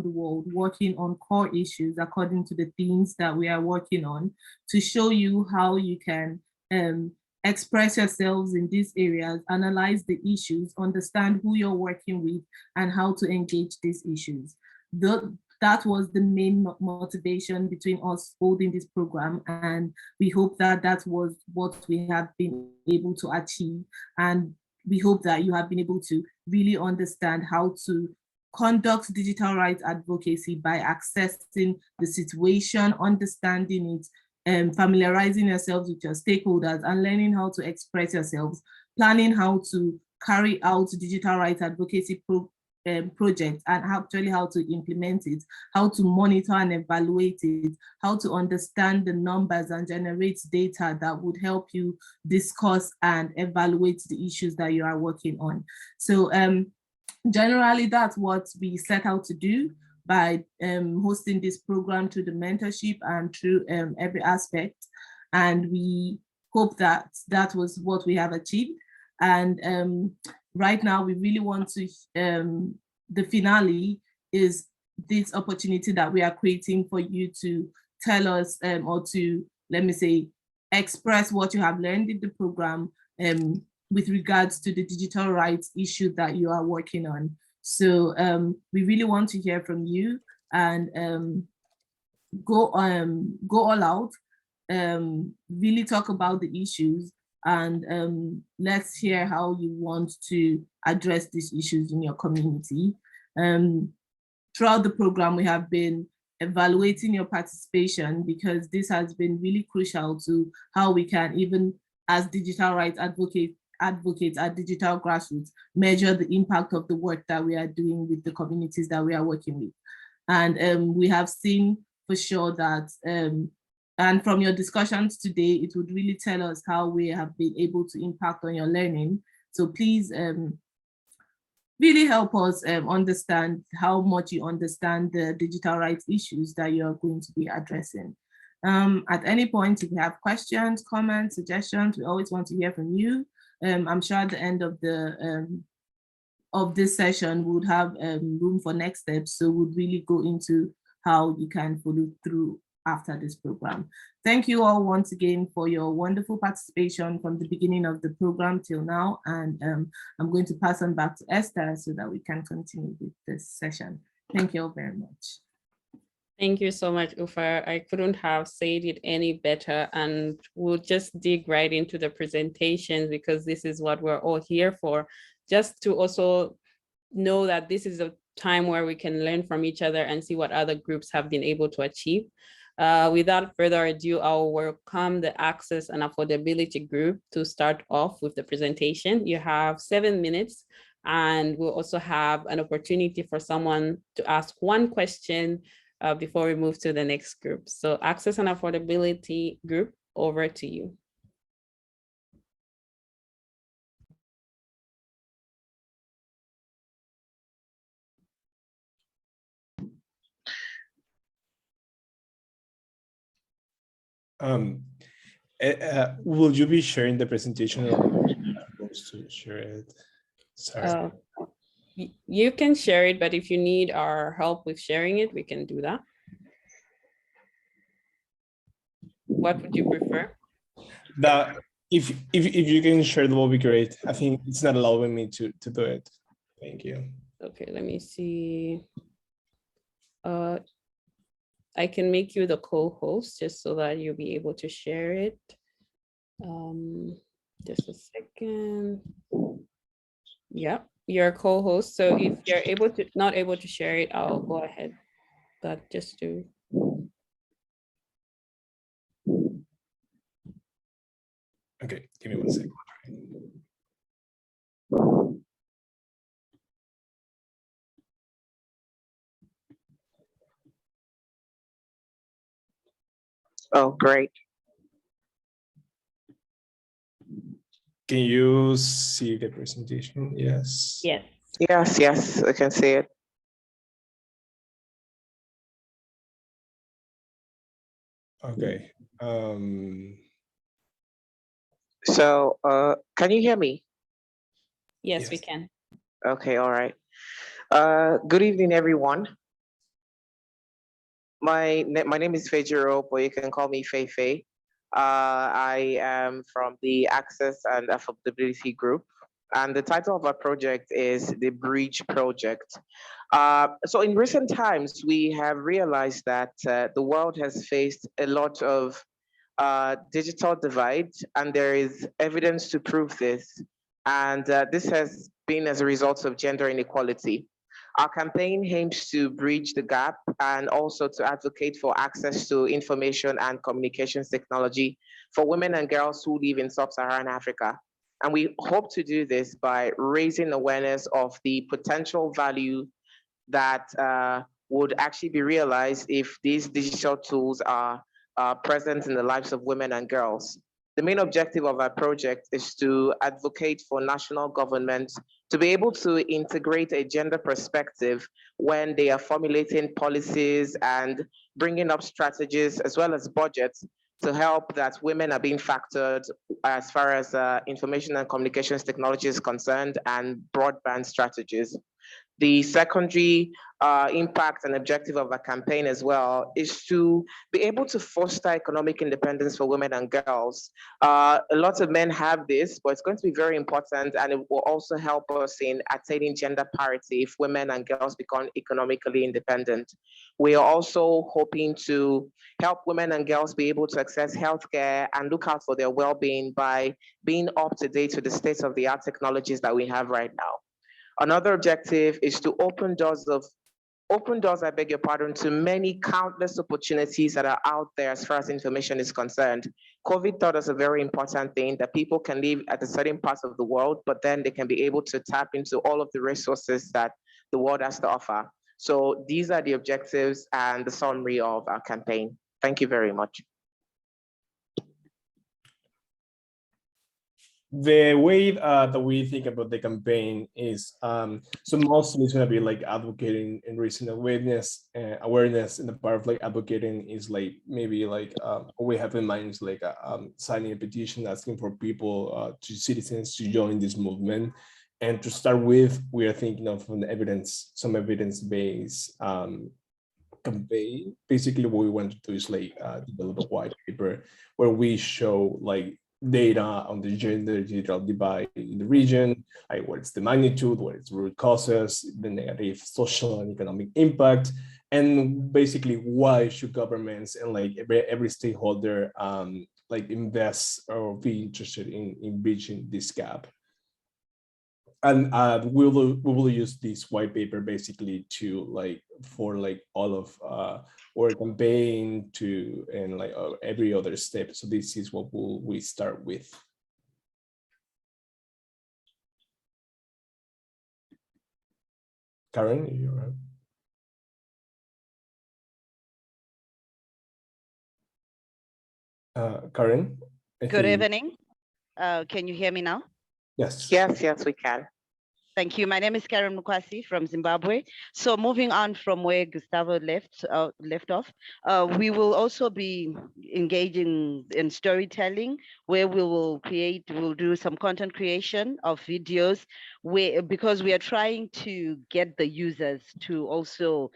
the world working on core issues according to the themes that we are working on, to show you how you can express yourselves in these areas, analyze the issues, understand who you're working with, and how to engage these issues. That was the main motivation between us holding this program, and we hope that that was what we have been able to achieve. And we hope that you have been able to really understand how to conduct digital rights advocacy by accessing the situation, understanding it, familiarizing yourselves with your stakeholders and learning how to express yourselves, planning how to carry out digital rights advocacy projects and actually how to implement it, how to monitor and evaluate it, how to understand the numbers and generate data that would help you discuss and evaluate the issues that you are working on. So generally, that's what we set out to do by hosting this program through the mentorship and through every aspect. And we hope that that was what we have achieved. And right now, we really want to, the finale is this opportunity that we are creating for you to tell us or to, let me say, express what you have learned in the program with regards to the digital rights issue that you are working on. So we really want to hear from you and go all out, really talk about the issues, and let's hear how you want to address these issues in your community. Throughout the program, we have been evaluating your participation because this has been really crucial to how we can, even as digital rights advocates at digital grassroots, measure the impact of the work that we are doing with the communities that we are working with. And we have seen for sure that, and from your discussions today, it would really tell us how we have been able to impact on your learning. So please really help us understand how much you understand the digital rights issues that you're going to be addressing. At any point, if you have questions, comments, suggestions, we always want to hear from you. I'm sure at the end of this session, we would have room for next steps. So we'll really go into how you can follow through after this program. Thank you all once again for your wonderful participation from the beginning of the program till now. And I'm going to pass on back to Esther so that we can continue with this session. Thank you all very much. Thank you so much, Ufa. I couldn't have said it any better, and we'll just dig right into the presentation because this is what we're all here for, just to also know that this is a time where we can learn from each other and see what other groups have been able to achieve. Without further ado, I'll welcome the Access and Affordability group to start off with the presentation. You have 7 minutes, and we'll also have an opportunity for someone to ask one question before we move to the next group. So Access and Affordability group, over to you. Will you be sharing the presentation or are you supposed to share it? Sorry. You can share it, but if you need our help with sharing it, we can do that. What would you prefer? That if you can share, that will be great. I think it's not allowing me to do it. Thank you. Okay, let me see. I can make you the co-host just so that you'll be able to share it. Just a second. Yep, you're a co-host. So if you're not able to share it, I'll go ahead. But just to. Okay, give me 1 second. Oh, great. Can you see the presentation? Yes. Yes. Yes, I can see it. Okay. So, can you hear me? Yes, we can. Okay, all right. Good evening, everyone. my name is Fejiro, but you can call me Fei Fei. I am from the Access and Affordability Group, and the title of our project is the Bridge Project. So in recent times, we have realized that the world has faced a lot of digital divide, and there is evidence to prove this. And this has been as a result of gender inequality. Our campaign aims to bridge the gap and also to advocate for access to information and communications technology for women and girls who live in sub-Saharan Africa. And we hope to do this by raising awareness of the potential value that would actually be realized if these digital tools are present in the lives of women and girls. The main objective of our project is to advocate for national governments to be able to integrate a gender perspective when they are formulating policies and bringing up strategies as well as budgets to help that women are being factored as far as information and communications technology is concerned and broadband strategies. The secondary impact and objective of our campaign as well is to be able to foster economic independence for women and girls. A lot of men have this, but it's going to be very important, and it will also help us in attaining gender parity if women and girls become economically independent. We are also hoping to help women and girls be able to access healthcare and look out for their well-being by being up to date with the state-of-the-art technologies that we have right now. Another objective is to open doors, I beg your pardon, to many countless opportunities that are out there as far as information is concerned. COVID taught us a very important thing, that people can live at a certain part of the world, but then they can be able to tap into all of the resources that the world has to offer. So these are the objectives and the summary of our campaign. Thank you very much. The way that we think about the campaign is so mostly it's going to be like advocating and raising awareness. Awareness in the part of like advocating is like maybe like what we have in mind is like signing a petition asking for people to citizens to join this movement. And to start with, we are thinking of an evidence, some evidence-based campaign. Basically, what we want to do is like develop a white paper where we show like data on the gender digital divide in the region, like what is the magnitude, what is the root causes, the negative social and economic impact, and basically why should governments and like every stakeholder like invest or be interested in bridging this gap. And we will use this white paper basically to like for like all of our campaign to and like every other step. So this is what we start with. Karen, you're Karen. Good evening. Can you hear me now? Yes. Yes, we can. Thank you. My name is Karen Mukwasi from Zimbabwe. So moving on from where Gustavo left off, we will also be engaging in storytelling, where we'll do some content creation of videos, because we are trying to get the users to also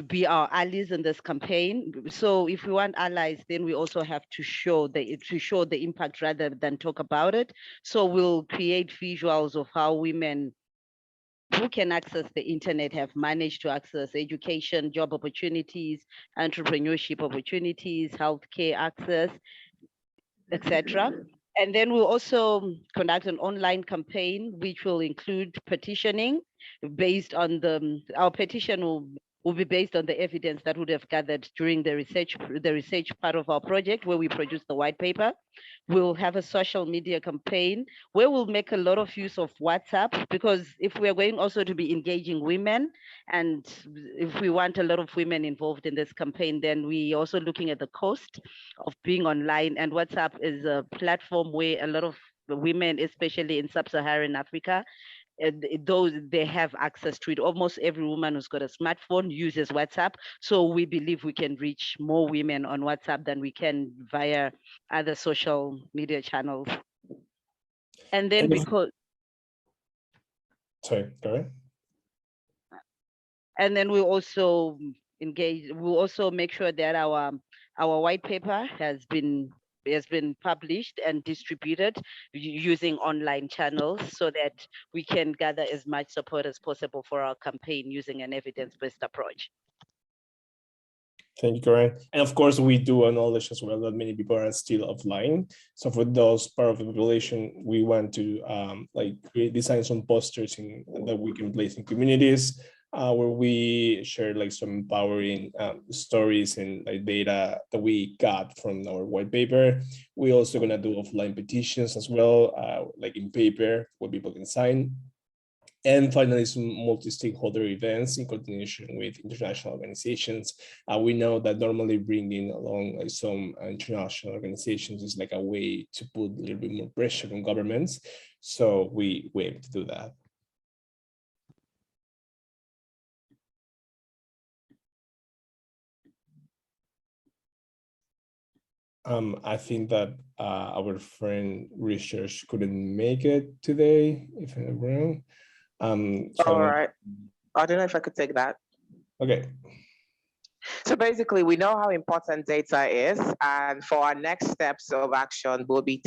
be our allies in this campaign. So if we want allies, then we also have to show the impact rather than talk about it. So we'll create visuals of how women who can access the internet have managed to access education, job opportunities, entrepreneurship opportunities, healthcare access, etc. And then we'll also conduct an online campaign, which will include petitioning based on our petition will be based on the evidence that would have gathered during the research part of our project, where we produce the white paper. We'll have a social media campaign where we'll make a lot of use of WhatsApp, because if we are going also to be engaging women, and if we want a lot of women involved in this campaign, then we also looking at the cost of being online. And WhatsApp is a platform where a lot of women, especially in sub-Saharan Africa, those they have access to it. Almost every woman who's got a smartphone uses WhatsApp. So we believe we can reach more women on WhatsApp than we can via other social media channels. And then Sorry, go ahead. And then we also engage. We'll also make sure that our white paper has been published and distributed using online channels so that we can gather as much support as possible for our campaign using an evidence-based approach. Thank you, Karen. And of course, we do acknowledge as well that many people are still offline. So for those part of the population, we want to design some posters that we can place in communities where we share like some empowering stories and like data that we got from our white paper. We're also gonna do offline petitions as well, like in paper where people can sign. And finally, some multi-stakeholder events in coordination with international organizations. We know that normally bringing along like some international organizations is like a way to put a little bit more pressure on governments. So we aim to do that. I think that our friend Research couldn't make it today, if I'm wrong. All right. I don't know if I could take that. Okay. So basically, we know how important data is, and for our next steps of action, we'll be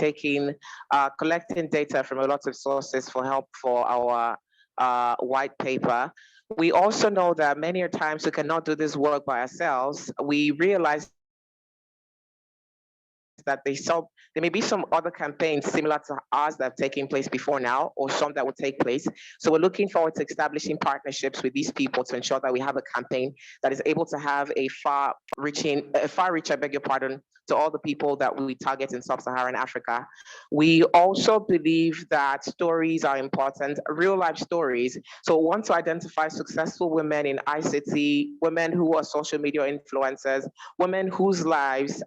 collecting data from a lot of sources for help for our white paper. We also know that many times we cannot do this work by ourselves. We realize that there may be some other campaigns similar to ours that have taken place before now, or some that will take place. So we're looking forward to establishing partnerships with these people to ensure that we have a campaign that is able to have a far reach, I beg your pardon, to all the people that we target in sub-Saharan Africa. We also believe that stories are important, real life stories. So we want to identify successful women in ICT, women who are social media influencers, women whose lives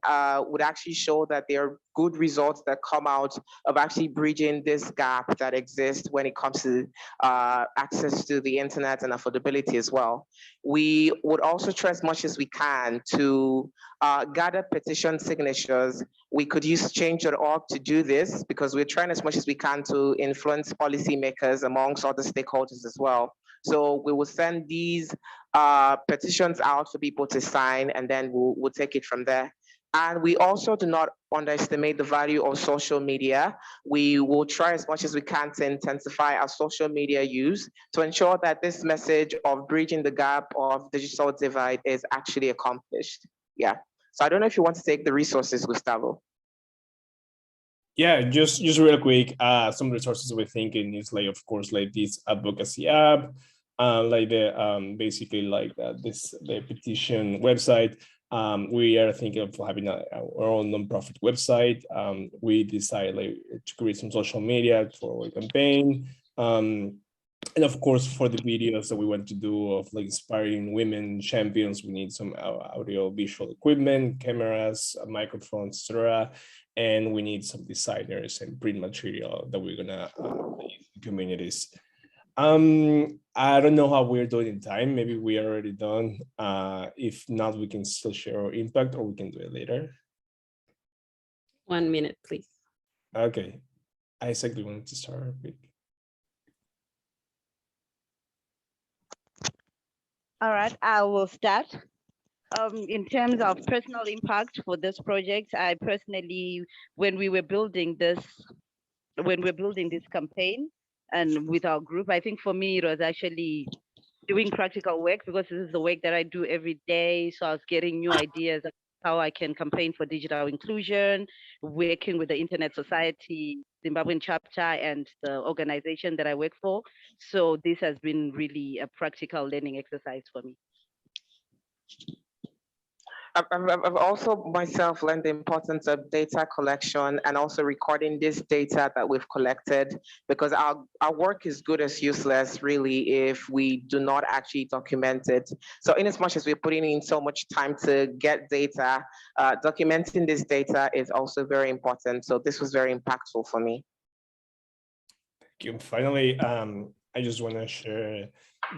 would actually show that there are good results that come out of actually bridging this gap that exists when it comes to access to the internet and affordability as well. We would also try as much as we can to gather petition signatures. We could use change.org to do this because we're trying as much as we can to influence policymakers amongst other stakeholders as well. So we will send these petitions out for people to sign, and then we'll take it from there. And we also do not underestimate the value of social media. We will try as much as we can to intensify our social media use to ensure that this message of bridging the gap of digital divide is actually accomplished. Yeah. So I don't know if you want to take the resources, Gustavo. Yeah, just real quick, some resources we're thinking is like, of course, like this advocacy app, like the basically like the petition website. We are thinking of having our own nonprofit website. We decided like to create some social media for our campaign. And of course, for the videos that we want to do of like inspiring women champions, we need some audio visual equipment, cameras, microphones, etc. And we need some designers and print material that we're gonna use in communities. I don't know how we're doing in time. Maybe we are already done. If not, we can still share our impact, or we can do it later. 1 minute, please. Okay. Isaac, do you want to start real quick? All right, I will start. In terms of personal impact for this project, I personally, when we're building this campaign and with our group, I think for me, it was actually doing practical work because this is the work that I do every day. So I was getting new ideas of how I can campaign for digital inclusion, working with the Internet Society Zimbabwean chapter and the organization that I work for. So this has been really a practical learning exercise for me. I've also myself learned the importance of data collection and also recording this data that we've collected, because our work is good as useless really if we do not actually document it. So in as much as we're putting in so much time to get data, documenting this data is also very important. So this was very impactful for me. Thank you. Finally, I just want to share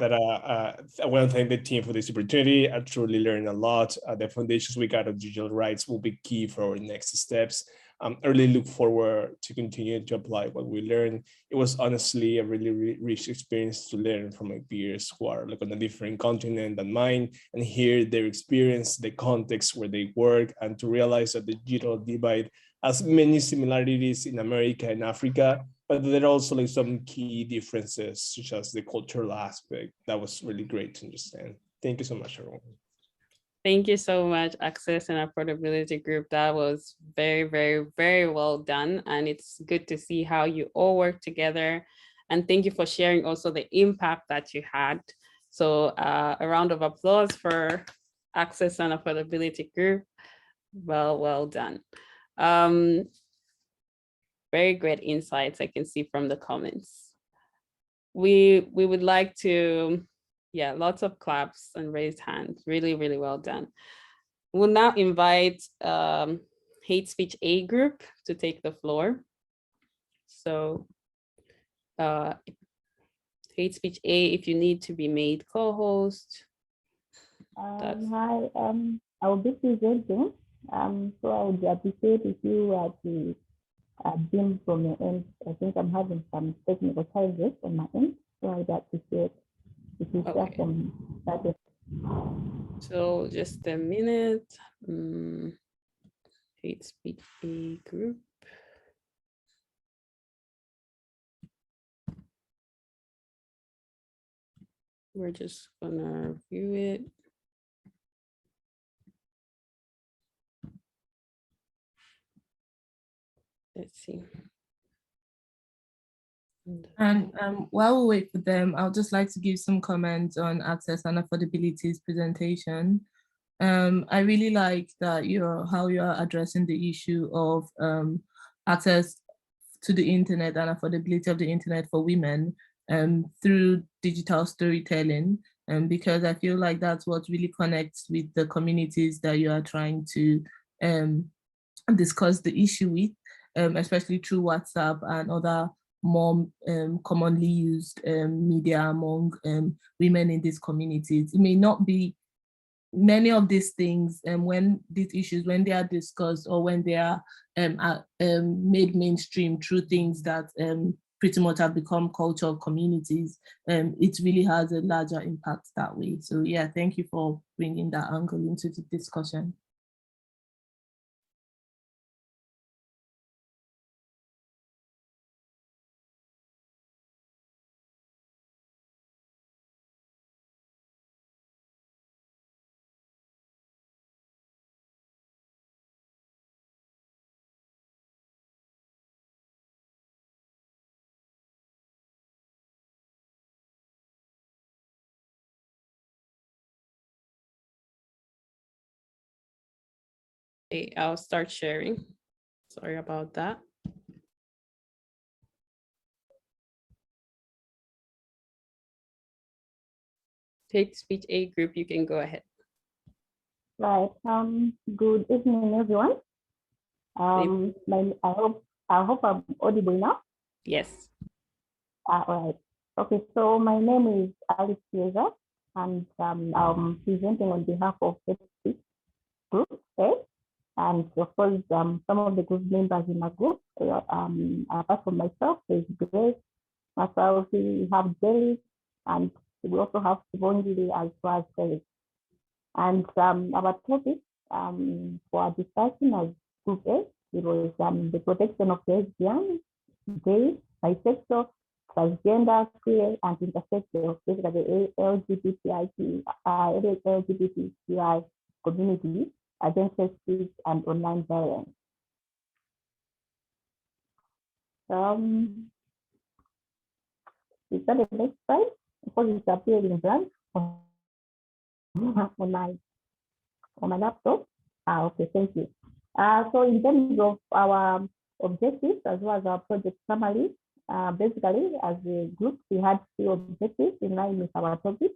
that I want to thank the team for this opportunity. I truly learned a lot. The foundations we got of digital rights will be key for our next steps. I really look forward to continue to apply what we learned. It was honestly a really rich experience to learn from my peers who are like on a different continent than mine, and hear their experience, the context where they work, and to realize that the digital divide has many similarities in America and Africa, but there are also like some key differences, such as the cultural aspect. That was really great to understand. Thank you so much, everyone. Thank you so much, Access and Affordability Group. That was very well done. And it's good to see how you all work together. And thank you for sharing also the impact that you had. So a round of applause for Access and Affordability Group. Well done. Very great insights I can see from the comments. We would like to, yeah, lots of claps and raised hands. Really well done. We'll now invite Hate Speech A group to take the floor. So Hate Speech A, if you need to be made co-host. Hi, I will be presenting. So I would appreciate if you were to Jim from your end. I think I'm having some technical challenges on my end, so I would appreciate if you start from that. So just a minute. Hate Speech A group. We're just gonna review it. Let's see. And while we wait for them, I'll just like to give some comments on Access and Affordability's presentation. I really like that how you're addressing the issue of access to the internet and affordability of the internet for women through digital storytelling, because I feel like that's what really connects with the communities that you are trying to discuss the issue with, especially through WhatsApp and other more commonly used media among women in these communities. It may not be many of these things, when these issues, when they are discussed or when they are made mainstream through things that pretty much have become culture of communities, it really has a larger impact that way. So yeah, thank you for bringing that angle into the discussion. Okay, I'll start sharing. Sorry about that. Hate Speech A group, you can go ahead. Right. Good evening, everyone. I hope I'm audible now. Yes. All right. Okay. So my name is Alice Pieza, and I'm presenting on behalf of Hate Speech Group A. And of course, some of the group members in my group, apart from myself, there's Grace, myself, we have Jelly, and we also have Sibongile as well as Felix. And our topic for our discussion as Group A, it was the protection of lesbian, gay, bisexual, transgender, queer, and intersexual, basically the LGBTQI community against hate speech and online violence. Is that the next slide? Because it's appearing blank on my laptop. Okay, thank you. So in terms of our objectives as well as our project summary, basically as a group, we had 3 objectives in line with our topic.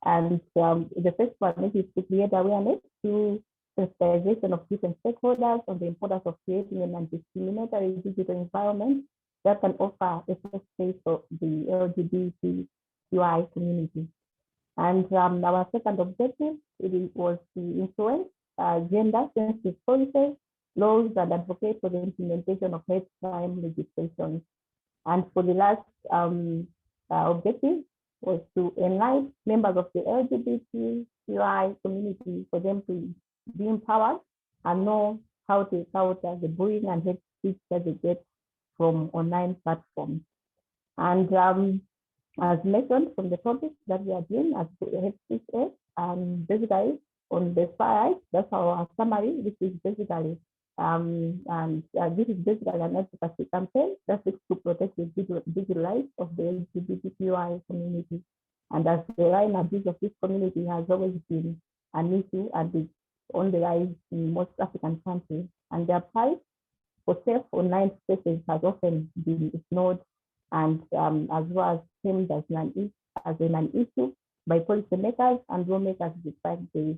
And the first one is to create awareness through sensitization of different stakeholders on the importance of creating a non-discriminatory digital environment that can offer a safe space for the LGBTQI community. And our second objective, it was to influence gender-sensitive policies laws and advocate for the implementation of hate crime legislation. And for the last objective was to enlighten members of the LGBTQI community for them to be empowered and know how to counter the bullying and hate speech that they get from online platforms. And as mentioned from the topic that we are doing as hate speech is, basically on the side, that's our summary, which is basically this is basically an advocacy campaign that seeks to protect the digital life of the LGBTQI community. And as the line abuse of this community has always been an issue and is on the rise in most African countries, and their plight for safe online spaces has often been ignored and as well as framed as an issue by policymakers and lawmakers despite the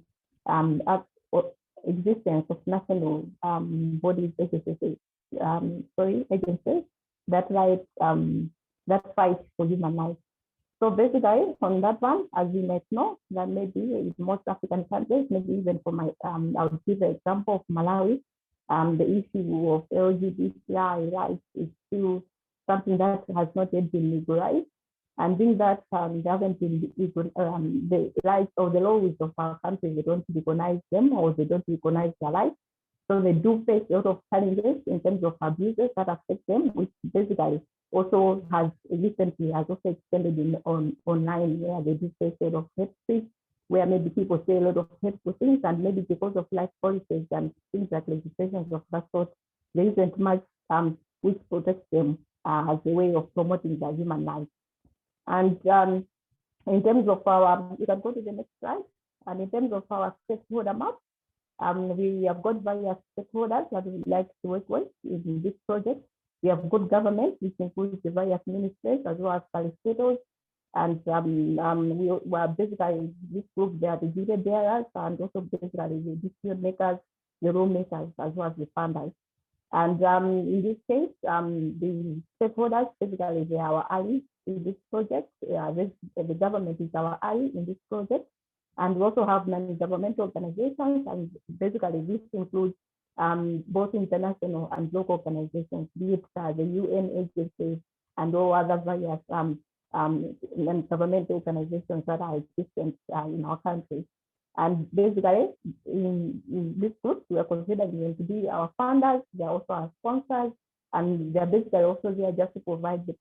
existence of national bodies, agencies that fight for human rights. So basically, on that one, as you might know, that maybe in most African countries, maybe even for my, I would give an example of Malawi, the issue of LGBTI rights is still something that has not yet been legalized. And being that they haven't been the rights or the laws of our country, they don't recognize them or they don't recognize their rights. So they do face a lot of challenges in terms of abuses that affect them, which basically also has recently also extended in online, where they do face a lot of hate speech, where maybe people say a lot of hateful things, and maybe because of life policies and things like legislations of that sort, there isn't much which protects them as a way of promoting their human rights. And in terms of our, you can go to the next slide. And in terms of our stakeholder map, we have got various stakeholders that we would like to work with in this project. We have good government, which includes the various ministries as well as facilitators. And we were basically this group, they are the duty bearers and also basically the decision makers, the rule makers, as well as the funders. And in this case, the stakeholders, basically they are our allies in this project. The government is our ally in this project. And we also have non-governmental organizations, and basically this includes both international and local organizations, be it the UN agencies and all other various non-governmental organizations that are existent in our country. And basically, in this group, we are considering them to be our funders. They are also our sponsors, and they're basically also there just to provide the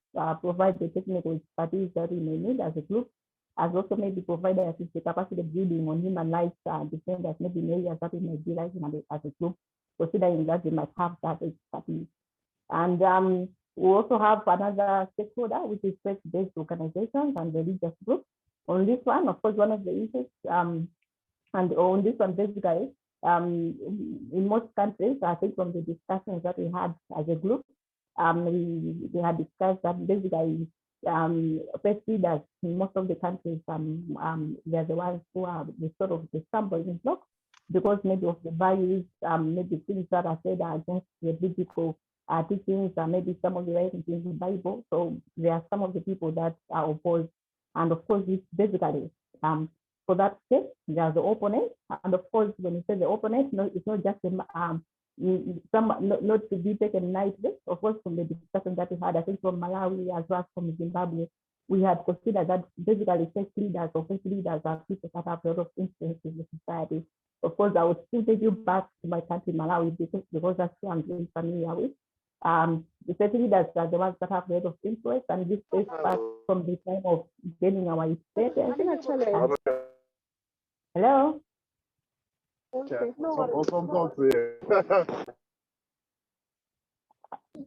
technical expertise that we may need as a group, as also maybe provide us with the capacity building on human rights defenders, maybe in areas that we may be rising as a group, considering that they might have that expertise. And we also have another stakeholder, which is faith-based organizations and religious groups. On this one, of course, one of the issues, and on this one, basically, in most countries, I think from the discussions that we had as a group, we had discussed that basically faith leaders in most of the countries, they're the ones who are the sort of the stumbling block because maybe of the values, maybe things that are said are against the biblical teachings, maybe some of the writings in the Bible. So there are some of the people that are opposed. And of course, it's basically, for that case, there's the opponent. And of course, when you say the opponent, no, it's not just not to be taken lightly. Of course, from the discussion that we had, I think from Malawi as well as from Zimbabwe, we had considered that basically faith leaders or faith leaders are people that have a lot of influence in the society. Of course, I would still take you back to my country, Malawi, because that's who I'm very familiar with. The faith leaders are the ones that have a lot of influence, and this goes back from the time of gaining our independence. Hello? You can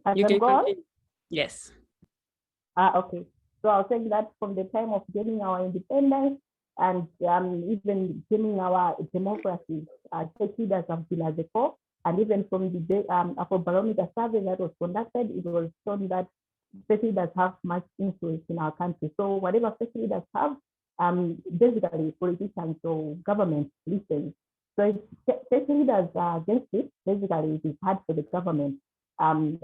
can go on? continue. Yes. Okay. So I was saying that from the time of gaining our independence and even gaining our democracy, faith leaders have been at the core. And even from the Afrobarometer survey that was conducted, it was shown that faith leaders have much influence in our country. So whatever faith leaders have, basically politicians or government listen. So if faith leaders are against it, basically it is hard for the government to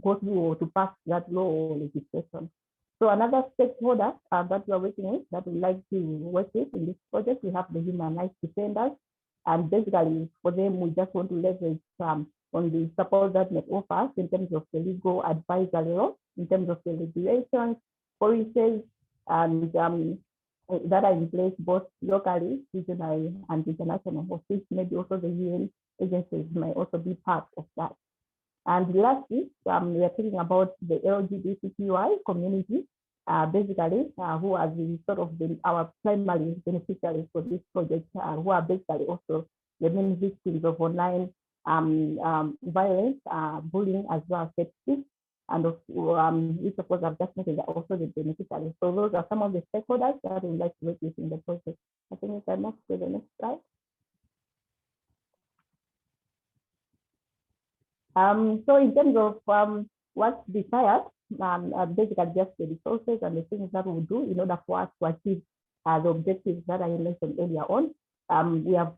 go through or to pass that law or legislation. So another stakeholder that we are working with, that we like to work with in this project, we have the human rights defenders. And basically, for them, we just want to leverage on the support that NEC offers in terms of the legal advisory role, in terms of the regulations, policies, and that are in place both locally, regionally, and international, of which maybe also the UN agencies may also be part of that. And lastly, we are talking about the LGBTQI community, basically, who are the sort of our primary beneficiaries for this project, who are basically also the main victims of online violence, bullying, as well as sexism, and which of course I've just mentioned are also the beneficiaries. So those are some of the stakeholders that we would like to work with in the project. I think we can move to the next slide. So in terms of what's desired, basically just the resources and the things that we do in order for us to achieve the objectives that I mentioned earlier on. We have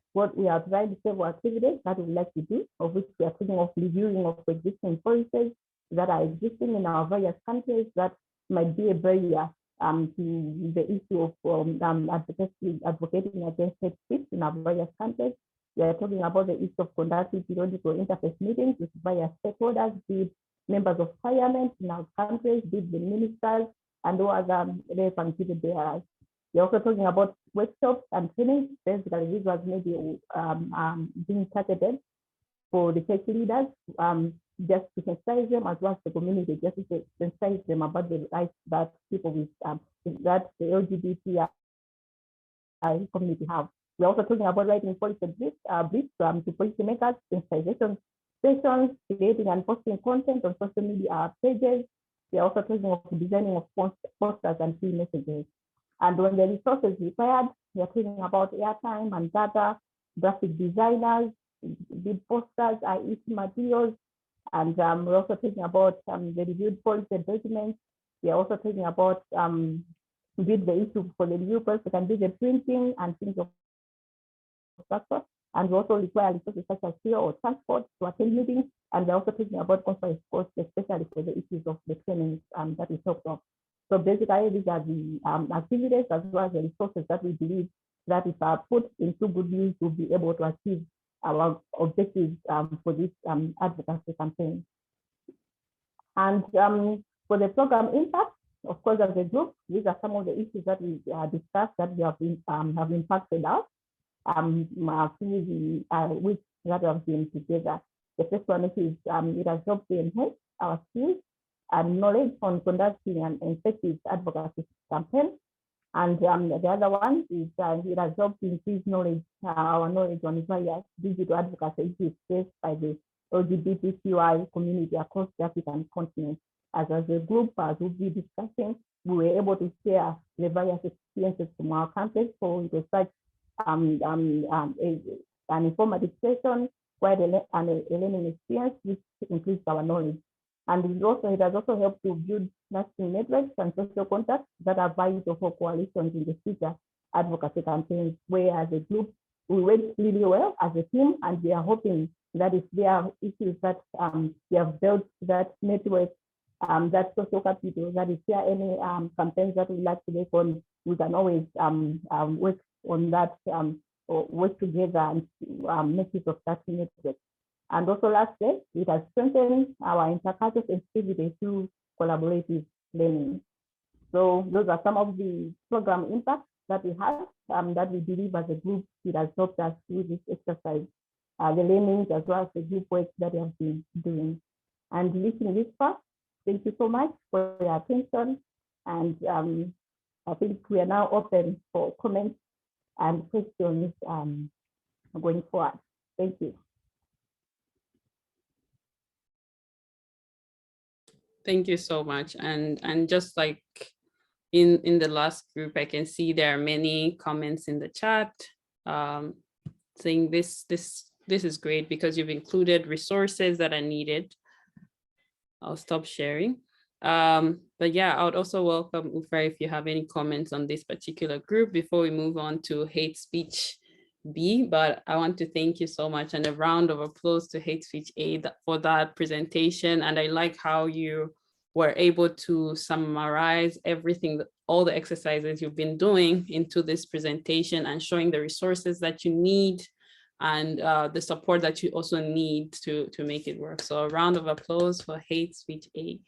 tried several activities that we would like to do, of which we are thinking of reviewing of existing policies that are existing in our various countries that might be a barrier to the issue of advocating against hate speech in our various countries. We are talking about the issue of conducting periodical interface meetings with various stakeholders, be it members of parliament in our countries, be it the ministers, and all other relevant people bearers. We're also talking about workshops and trainings. Basically, this was maybe being targeted for the church leaders, just to sensitize them, as well as the community, just to sensitize them about the rights that people with that the LGBTI community have. We're also talking about writing policy briefs to policymakers, sensitization sessions, creating and posting content on social media pages. We're also talking of designing of posters and key messages. And when the resources required, we're talking about airtime and data, graphic designers, bid posters, IT materials, and we're also talking about the reviewed policy documents. We're also talking about the issue for the review process can be the printing and things of structure, and we also require resources such as fuel or transport to attend meetings, and we're also talking about conference costs, especially for the issues of the trainings that we talked about. So basically, these are the activities as well as the resources that we believe that if are put into good use, we'll be able to achieve our objectives for this advocacy campaign. And for the program impact, of course, as a group, these are some of the issues that we discussed that we have impacted us. Which that have been together. The first one is it has helped to enhance our skills and knowledge on conducting an effective advocacy campaign. And the other one is it has helped to increase knowledge, our knowledge on various digital advocacy issues faced by the LGBTQI community across the African continent. As a group, as we'll be discussing, we were able to share the various experiences from our countries. So it was such an informative session, quite a learning experience, which increased our knowledge. And it has also helped to build lasting networks and social contacts that are vital for coalitions in the future advocacy campaigns, where as a group, we went really well as a team, and we are hoping that if there are issues that we have built that network, that social capital, that if there are any campaigns that we'd like to make on, we can always work on that, or work together and make use of that network. And also lastly, it has strengthened our intercultural sensitivity through collaborative learning. So those are some of the program impacts that we have, that we believe as a group, it has helped us with this exercise, the learnings as well as the group work that we have been doing. And listening this far, thank you so much for your attention. And I think we are now open for comments and questions going forward. Thank you. Thank you so much. And just like in the last group, I can see there are many comments in the chat saying this is great because you've included resources that are needed. I'll stop sharing. But yeah, I would also welcome Ufa if you have any comments on this particular group before we move on to Hate Speech B. But I want to thank you so much, and a round of applause to Hate Speech A for that presentation. And I like how you were able to summarize everything, all the exercises you've been doing into this presentation and showing the resources that you need and the support that you also need to make it work. So a round of applause for Hate Speech A.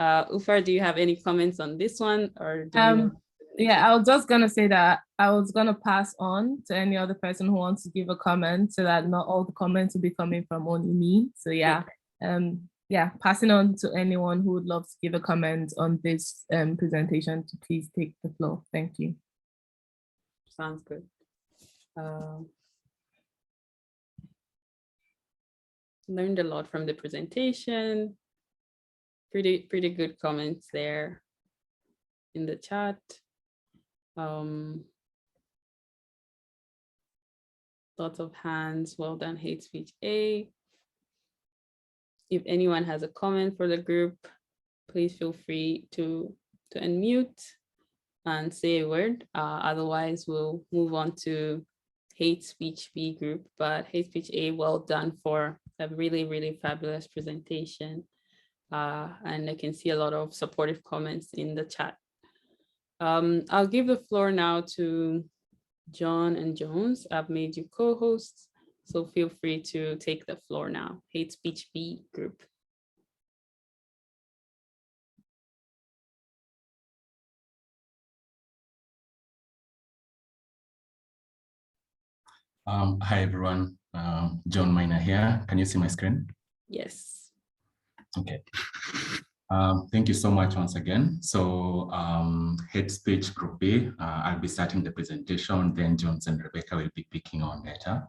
Ufar, do you have any comments on this one, or do you? Yeah, I was just gonna say that I was gonna pass on to any other person who wants to give a comment, so that not all the comments will be coming from only me. So yeah, yeah, passing on to anyone who would love to give a comment on this presentation to please take the floor. Thank you. Sounds good. Learned a lot from the presentation. Pretty good comments there in the chat. Lots of hands. Well done, Hate Speech A. If anyone has a comment for the group, please feel free to unmute and say a word. Otherwise, we'll move on to Hate Speech B group. But Hate Speech A, well done for a really fabulous presentation. And I can see a lot of supportive comments in the chat. I'll give the floor now to John and Jones. I've made you co-hosts, so feel free to take the floor now. Hate Speech B group. Hi everyone, John Miner here. Can you see my screen? Yes. Okay. Thank you so much once again. So Hate Speech Group B, I'll be starting the presentation, then Jones and Rebecca will be picking on later.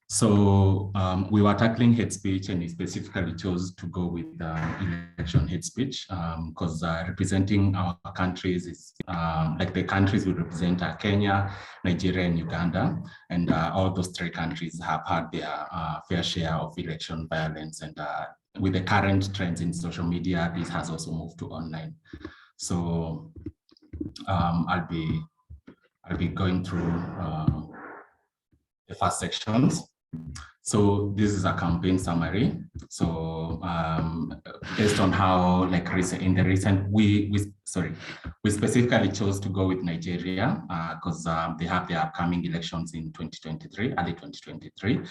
So we were tackling hate speech, and we specifically chose to go with election hate speech because representing our countries is like the countries we represent are Kenya, Nigeria, and Uganda. And all those three countries have had their fair share of election violence. And with the current trends in social media, this has also moved to online. So I'll be going through the first sections. So this is a campaign summary. So based on how like we specifically chose to go with Nigeria because they have their upcoming elections in 2023, early 2023.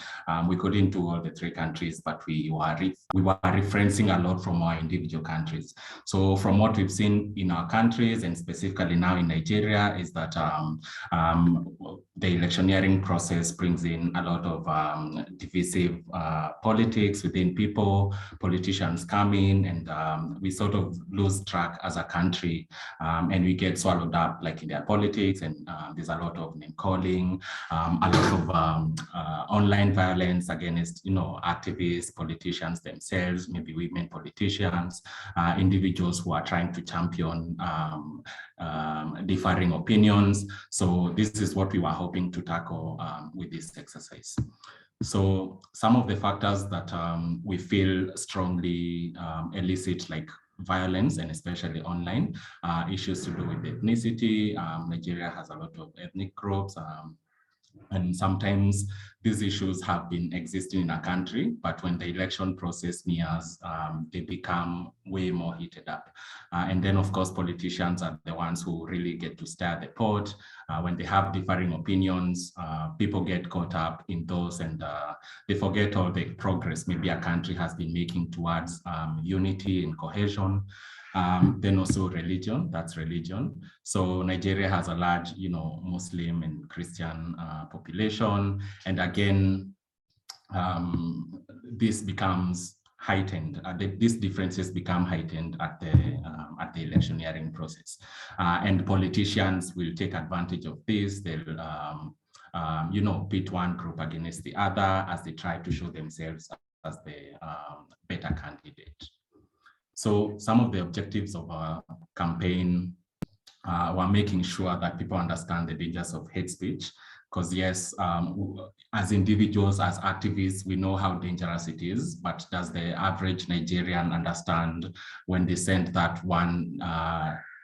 We couldn't do all the three countries, but we were referencing a lot from our individual countries. So from what we've seen in our countries, and specifically now in Nigeria, is that the electioneering process brings in a lot of divisive politics within people. Politicians come in, and we sort of lose track as a country, and we get swallowed up like in their politics, and there's a lot of name calling, a lot of online violence against activists, politicians themselves, maybe women politicians, individuals who are trying to champion differing opinions. So this is what we were hoping to tackle with this exercise. So some of the factors that we feel strongly elicit like violence, and especially online, issues to do with ethnicity. Nigeria has a lot of ethnic groups, and sometimes these issues have been existing in a country, but when the election process nears, they become way more heated up. And then, of course, politicians are the ones who really get to stir the pot. When they have differing opinions, people get caught up in those, and they forget all the progress maybe a country has been making towards unity and cohesion. Then also religion, that's religion. So Nigeria has a large, Muslim and Christian population. And again, this becomes heightened. These differences become heightened at the electioneering process. And politicians will take advantage of this. They'll, pit one group against the other as they try to show themselves as the better candidate. So some of the objectives of our campaign were making sure that people understand the dangers of hate speech, because yes, as individuals, as activists, we know how dangerous it is, but does the average Nigerian understand when they send that one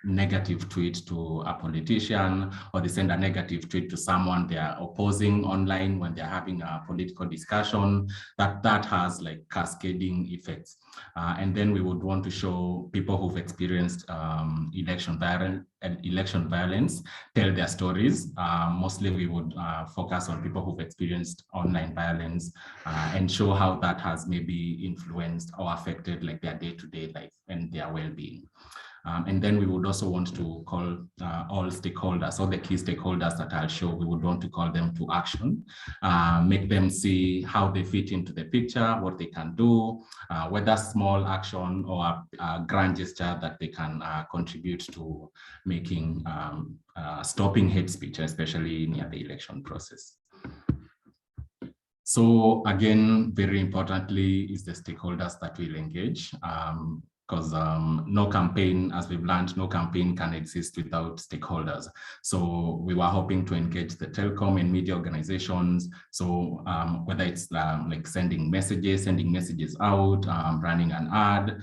negative tweet to a politician, or they send a negative tweet to someone they are opposing online when they're having a political discussion, that has like cascading effects. And then we would want to show people who've experienced election violence tell their stories. Mostly we would focus on people who've experienced online violence and show how that has maybe influenced or affected like their day-to-day life and their well-being. And then we would also want to call all stakeholders, all the key stakeholders that I'll show, we would want to call them to action, make them see how they fit into the picture, what they can do, whether small action or a grand gesture that they can contribute to making, stopping hate speech, especially near the election process. So again, very importantly, is the stakeholders that will engage. Because no campaign, as we've learned, no campaign can exist without stakeholders. So we were hoping to engage the telecom and media organizations. So whether it's like sending messages out, running an ad,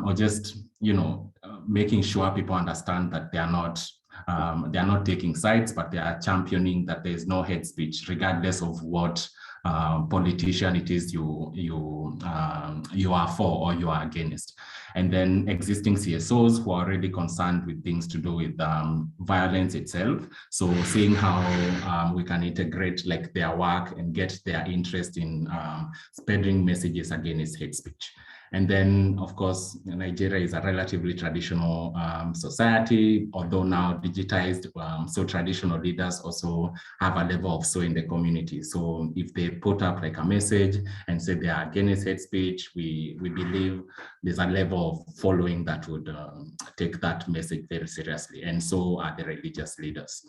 or just, you know, making sure people understand that they are not taking sides, but they are championing that there is no hate speech, regardless of what politician it is you are for or you are against. And then existing CSOs who are already concerned with things to do with violence itself. So seeing how we can integrate like their work and get their interest in spreading messages against hate speech. And then, of course, Nigeria is a relatively traditional society, although now digitized. So traditional leaders also have a level of say in the community. So if they put up like a message and say they are against hate speech, we believe there's a level of following that would take that message very seriously. And so are the religious leaders.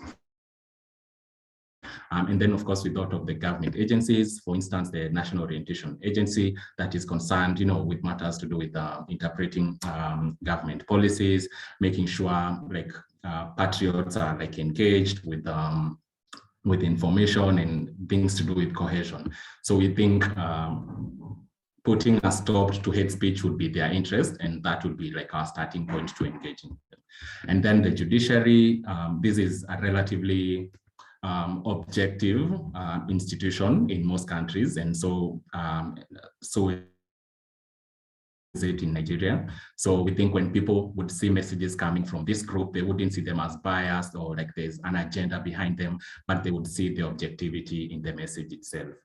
And then, of course, we thought of the government agencies, for instance, the National Orientation Agency that is concerned, you know, with matters to do with interpreting government policies, making sure like patriots are like engaged with information and things to do with cohesion. So we think putting a stop to hate speech would be their interest, and that would be like our starting point to engaging them. And then the judiciary, this is a relatively objective institution in most countries, and so is it in Nigeria. So we think when people would see messages coming from this group, they wouldn't see them as biased or like there's an agenda behind them, but they would see the objectivity in the message itself.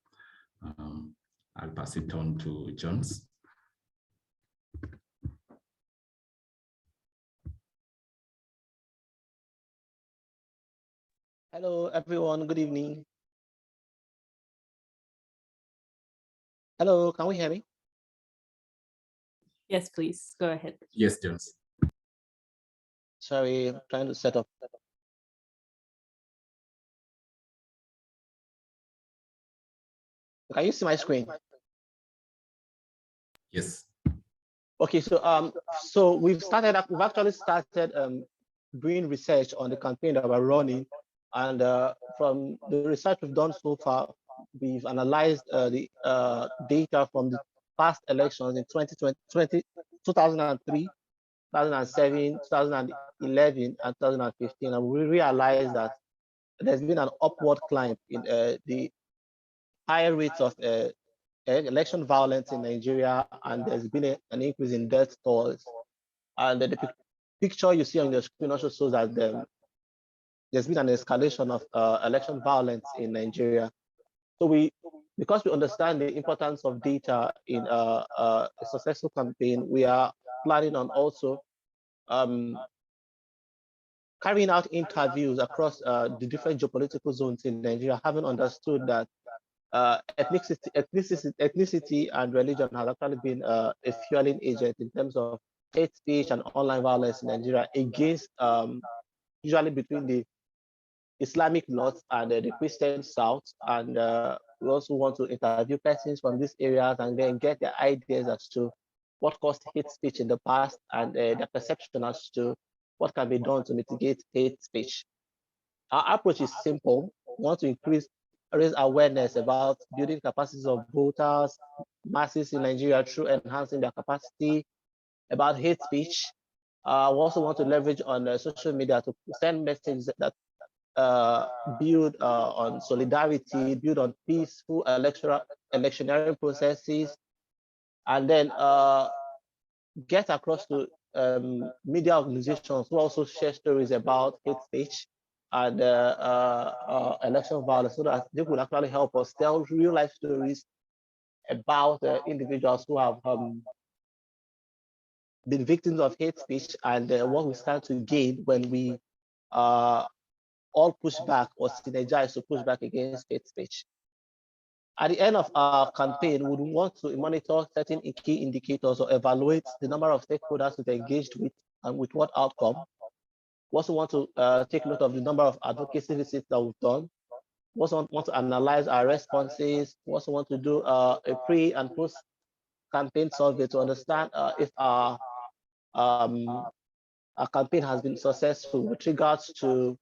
I'll pass it on to Jones. Hello, everyone. Good evening. Hello, can we hear me? Yes, please go ahead. Yes, Jones. Sorry, I'm trying to set up. Can you see my screen? Yes. Okay, so we've actually started doing research on the campaign that we're running, and from the research we've done so far, we've analyzed the data from the past elections in 2003, 2007, 2011, and 2015, and we realized that there's been an upward climb in the higher rates of election violence in Nigeria, and there's been an increase in death tolls. And the picture you see on the screen also shows that there's been an escalation of election violence in Nigeria. So because we understand the importance of data in a successful campaign, we are planning on also carrying out interviews across the different geopolitical zones in Nigeria, having understood that ethnicity and religion has actually been a fueling agent in terms of hate speech and online violence in Nigeria against usually between the Islamic North and the Christian South. And we also want to interview persons from these areas and then get their ideas as to what caused hate speech in the past and their perception as to what can be done to mitigate hate speech. Our approach is simple. We want to raise awareness about building capacities of voters, masses in Nigeria through enhancing their capacity about hate speech, We also want to leverage on social media to send messages that build on solidarity, build on peaceful electionary processes, and then get across to media organizations who also share stories about hate speech and election violence, so that they could actually help us tell real life stories about individuals who have been victims of hate speech, and what we stand to gain when we all push back or synergize to push back against hate speech. At the end of our campaign, we would want to monitor certain key indicators or evaluate the number of stakeholders we've engaged with and with what outcome. We also want to take note of the number of advocacy visits that we've done. We also want to analyze our responses. We also want to do a pre and post campaign survey to understand if our campaign has been successful with regards to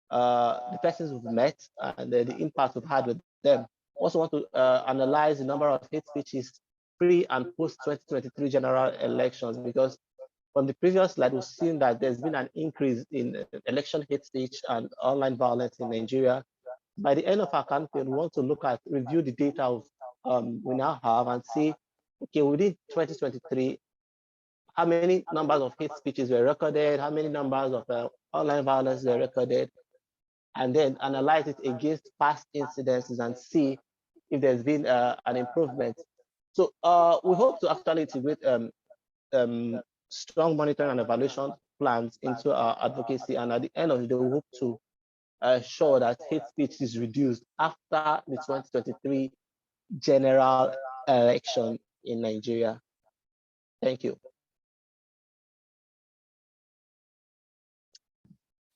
the persons we've met and the impact we've had with them. Also want to analyze the number of hate speeches pre and post 2023 general elections, because from the previous slide, we've seen that there's been an increase in election hate speech and online violence in Nigeria. By the end of our campaign, we want to review the data we now have and see, okay, within 2023, how many numbers of hate speeches were recorded, how many numbers of online violence were recorded, and then analyze it against past incidences and see if there's been an improvement. So we hope to actually integrate strong monitoring and evaluation plans into our advocacy, and at the end of the day, we hope to ensure that hate speech is reduced after the 2023 general election in Nigeria. Thank you.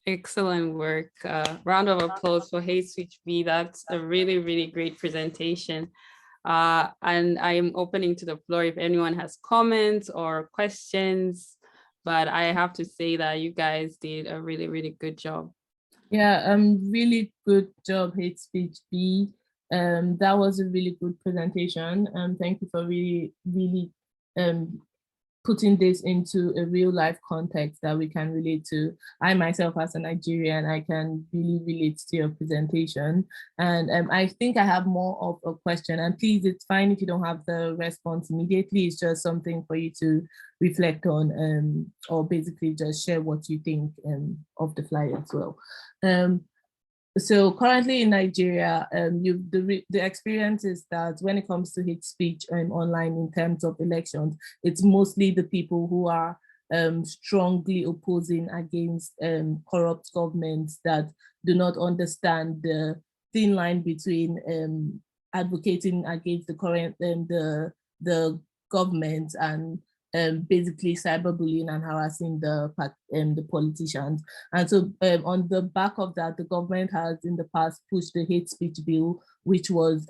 Excellent work. Round of applause for Hate Speech B. That's a really, really great presentation. And I'm opening to the floor if anyone has comments or questions, but I have to say that you guys did a really, really good job. Yeah, really good job, Hate Speech B. That was a really good presentation. Thank you for really putting this into a real life context that we can relate to. I myself, as a Nigerian, I can really relate to your presentation. And I think I have more of a question, and please, it's fine if you don't have the response immediately. It's just something for you to reflect on, or basically just share what you think of the fly as well. So currently in Nigeria, the experience is that when it comes to hate speech online in terms of elections, it's mostly the people who are strongly opposing against corrupt governments that do not understand the thin line between advocating against the current the government and basically cyberbullying and harassing the politicians. And so on the back of that, the government has in the past pushed the hate speech bill, which was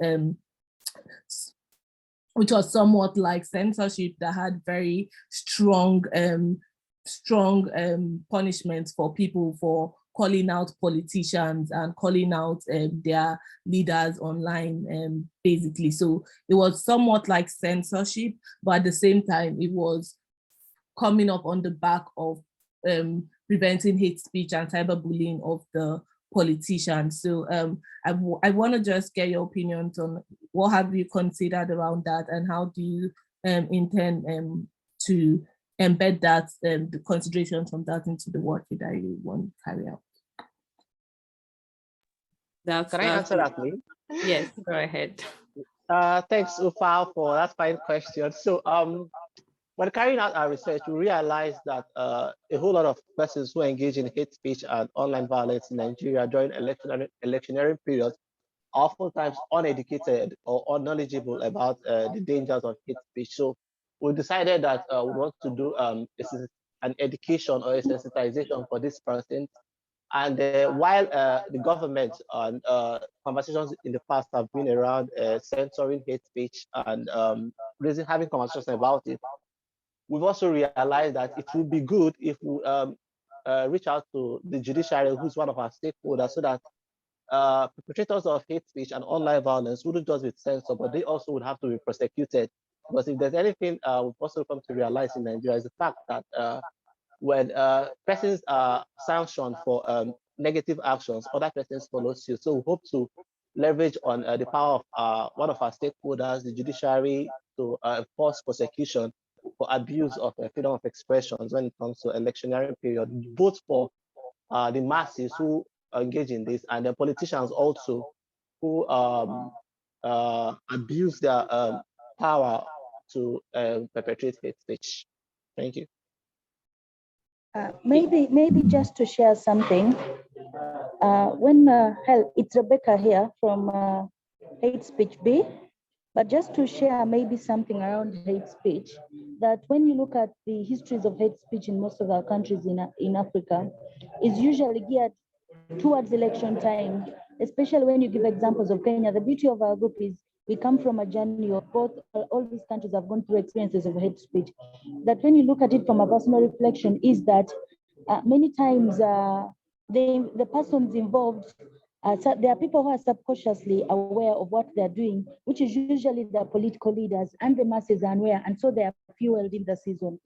somewhat like censorship that had very strong punishments for people for calling out politicians and calling out their leaders online, basically. So it was somewhat like censorship, but at the same time, it was coming up on the back of preventing hate speech and cyberbullying of the politicians. So I want to just get your opinions on what have you considered around that, and how do you intend to embed that, the considerations from that into the work that you want to carry out. Can I answer that, please? Yes, go ahead. Thanks, Ufa, for that fine question. So when carrying out our research, we realized that a whole lot of persons who engage in hate speech and online violence in Nigeria during electionary periods are oftentimes uneducated or unknowledgeable about the dangers of hate speech. So we decided that we want to do an education or a sensitization for this person. And while the government and conversations in the past have been around censoring hate speech and having conversations about it, we've also realized that it would be good if we reach out to the judiciary, who's one of our stakeholders, so that perpetrators of hate speech and online violence wouldn't just be censored, but they also would have to be prosecuted. Because if there's anything we've also come to realize in Nigeria is the fact that when persons are sanctioned for negative actions, other persons follow suit. So we hope to leverage on the power of one of our stakeholders, the judiciary, to enforce prosecution for abuse of freedom of expression when it comes to electioneering period, both for the masses who engage in this and the politicians also who abuse their power to perpetrate hate speech. Thank you. Maybe just to share something. It's Rebecca here from Hate Speech B. But just to share maybe something around hate speech, that when you look at the histories of hate speech in most of our countries in Africa, is usually geared towards election time, especially when you give examples of Kenya. The beauty of our group is we come from a journey of all these countries have gone through experiences of hate speech. That when you look at it from a personal reflection is that many times the persons involved, so there are people who are subconsciously aware of what they're doing, which is usually the political leaders, and the masses are unaware, and so they are fueled in the season.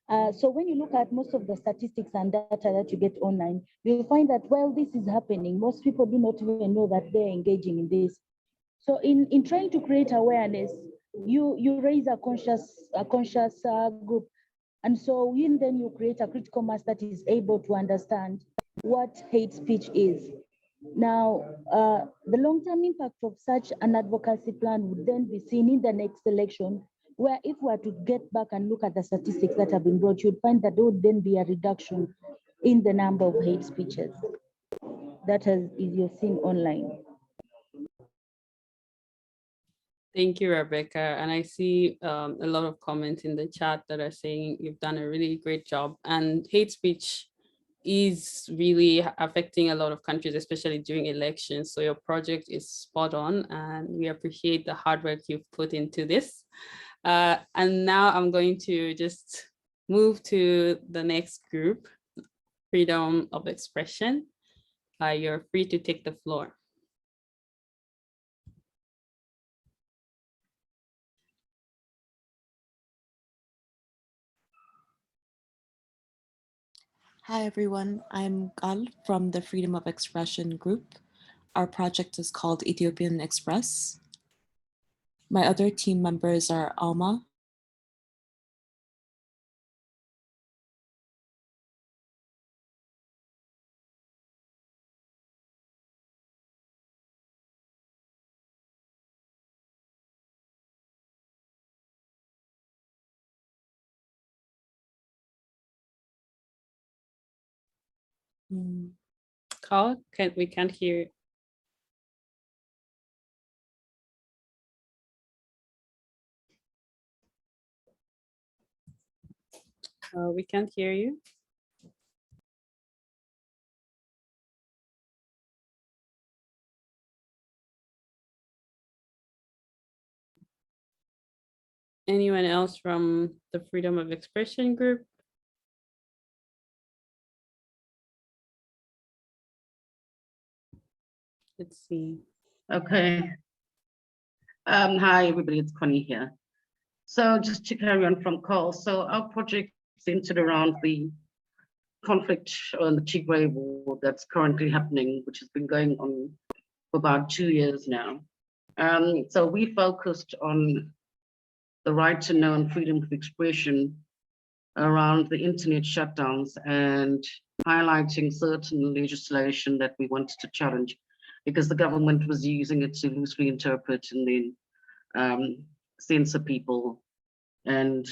So when you look at most of the statistics and data that you get online, you'll find that while this is happening, most people do not even know that they're engaging in this. So in trying to create awareness, you raise a conscious group. And so then you create a critical mass that is able to understand what hate speech is. Now, the long-term impact of such an advocacy plan would then be seen in the next election, where if we were to get back and look at the statistics that have been brought, you'd find that there would then be a reduction in the number of hate speeches that you're seeing online. Thank you, Rebecca. And I see a lot of comments in the chat that are saying you've done a really great job. And hate speech is really affecting a lot of countries, especially during elections. So your project is spot on, and we appreciate the hard work you've put into this. And now I'm going to just move to the next group, freedom of expression. You're free to take the floor. Hi everyone, I'm Gal from the Freedom of Expression group. Our project is called Ethiopian Express. My other team members are Alma, Carl, we can't hear. We can't hear you. Anyone else from the Freedom of Expression group? Let's see. Okay. Hi, everybody, it's Connie here. So just to carry on from Carl, so our project centered around the conflict on the Tigray war that's currently happening, which has been going on for about 2 years now. So we focused on the right to know and freedom of expression around the internet shutdowns and highlighting certain legislation that we wanted to challenge because the government was using it to loosely interpret and then censor people, and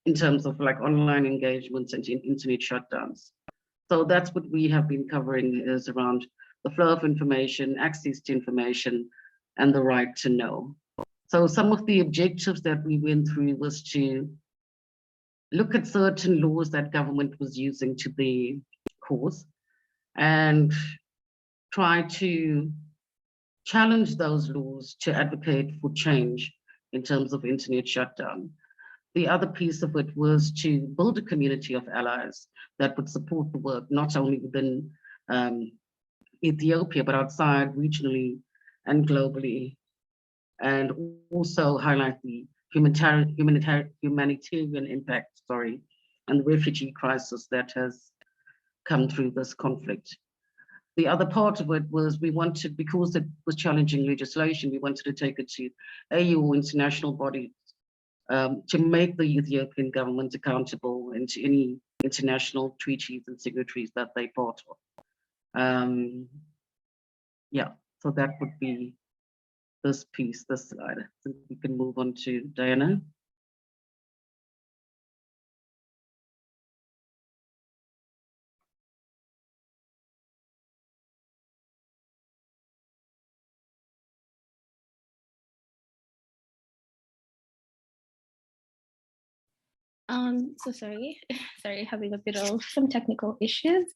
in terms of like online engagements and internet shutdowns. So that's what we have been covering, is around the flow of information, access to information, and the right to know. So some of the objectives that we went through was to look at certain laws that government was using to the cause and try to challenge those laws to advocate for change in terms of internet shutdown. The other piece of it was to build a community of allies that would support the work, not only within Ethiopia, but outside regionally and globally, and also highlight the humanitarian impact, and the refugee crisis that has come through this conflict. The other part of it was we wanted, because it was challenging legislation, we wanted to take it to AU or international bodies to make the Ethiopian government accountable and to any international treaties and signatories that they part of. Yeah, so that would be this piece, this slide. I think we can move on to Diana. So sorry, having a bit of some technical issues.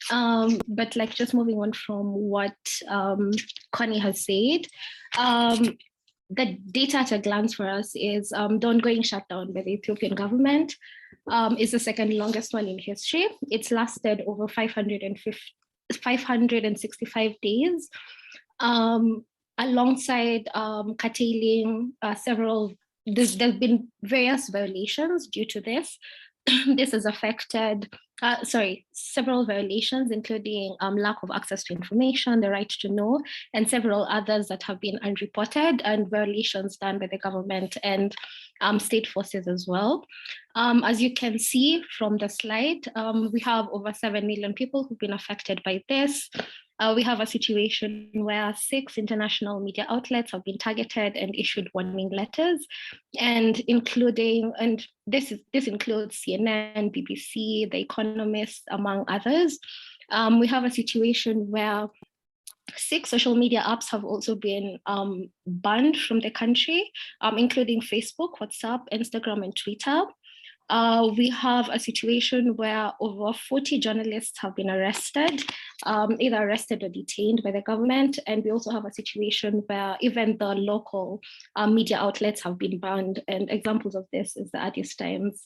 But like just moving on from what Connie has said, the data at a glance for us is the ongoing shutdown by the Ethiopian government is the second longest one in history. It's lasted over 565 days, alongside curtailing several. There's been various violations due to this. This has affected, several violations, including lack of access to information, the right to know, and several others that have been unreported, and violations done by the government and state forces as well. As you can see from the slide, we have over 7 million people who've been affected by this. We have a situation where 6 international media outlets have been targeted and issued warning letters, and this includes CNN, BBC, The Economist, among others. We have a situation where 6 social media apps have also been banned from the country, including Facebook, WhatsApp, Instagram, and Twitter. We have a situation where over 40 journalists have been arrested, either arrested or detained by the government. And we also have a situation where even the local media outlets have been banned. And examples of this is the Addis Times.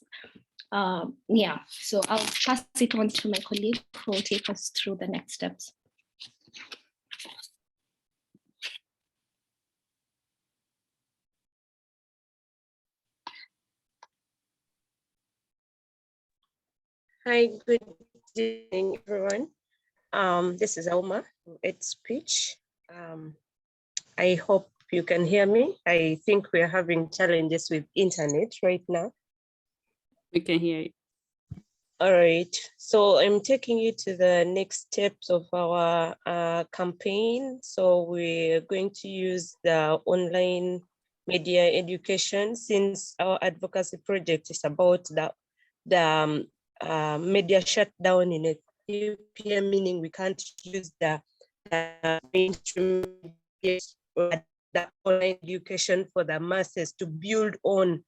Yeah, so I'll pass it on to my colleague who will take us through the next steps. Hi, good evening, everyone. This is Alma, EdSpeech. I hope you can hear me. I think we are having challenges with internet right now. We can hear you. All right, so I'm taking you to the next steps of our campaign. So we're going to use the online media education, since our advocacy project is about the media shutdown in Ethiopia, meaning we can't use the mainstream media or the online education for the masses to build on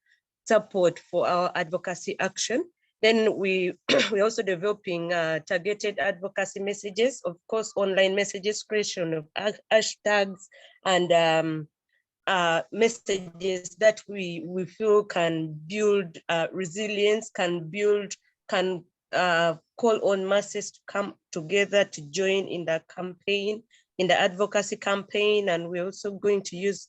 support for our advocacy action. Then we're also developing targeted advocacy messages, of course, online messages, creation of hashtags and messages that we feel can build resilience, can call on masses to come together to join in the campaign, in the advocacy campaign. And we're also going to use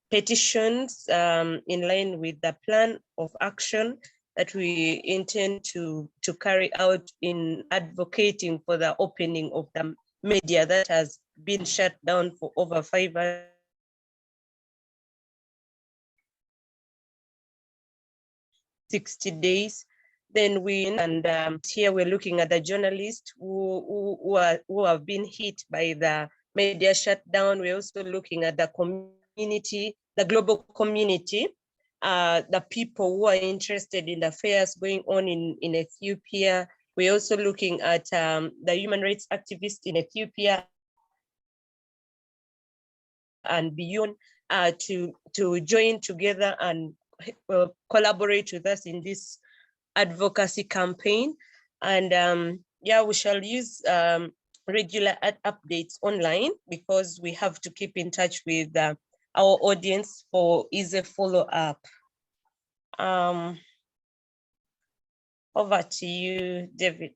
petitions in line with the plan of action that we intend to carry out in advocating for the opening of the media that has been shut down for over 560 days. Then here we're looking at the journalists who have been hit by the media shutdown. We're also looking at the community, the global community, the people who are interested in the affairs going on in Ethiopia. We're also looking at the human rights activists in Ethiopia and beyond to join together and collaborate with us in this advocacy campaign. And yeah, we shall use regular updates online, because we have to keep in touch with our audience for easy follow-up. Over to you, David.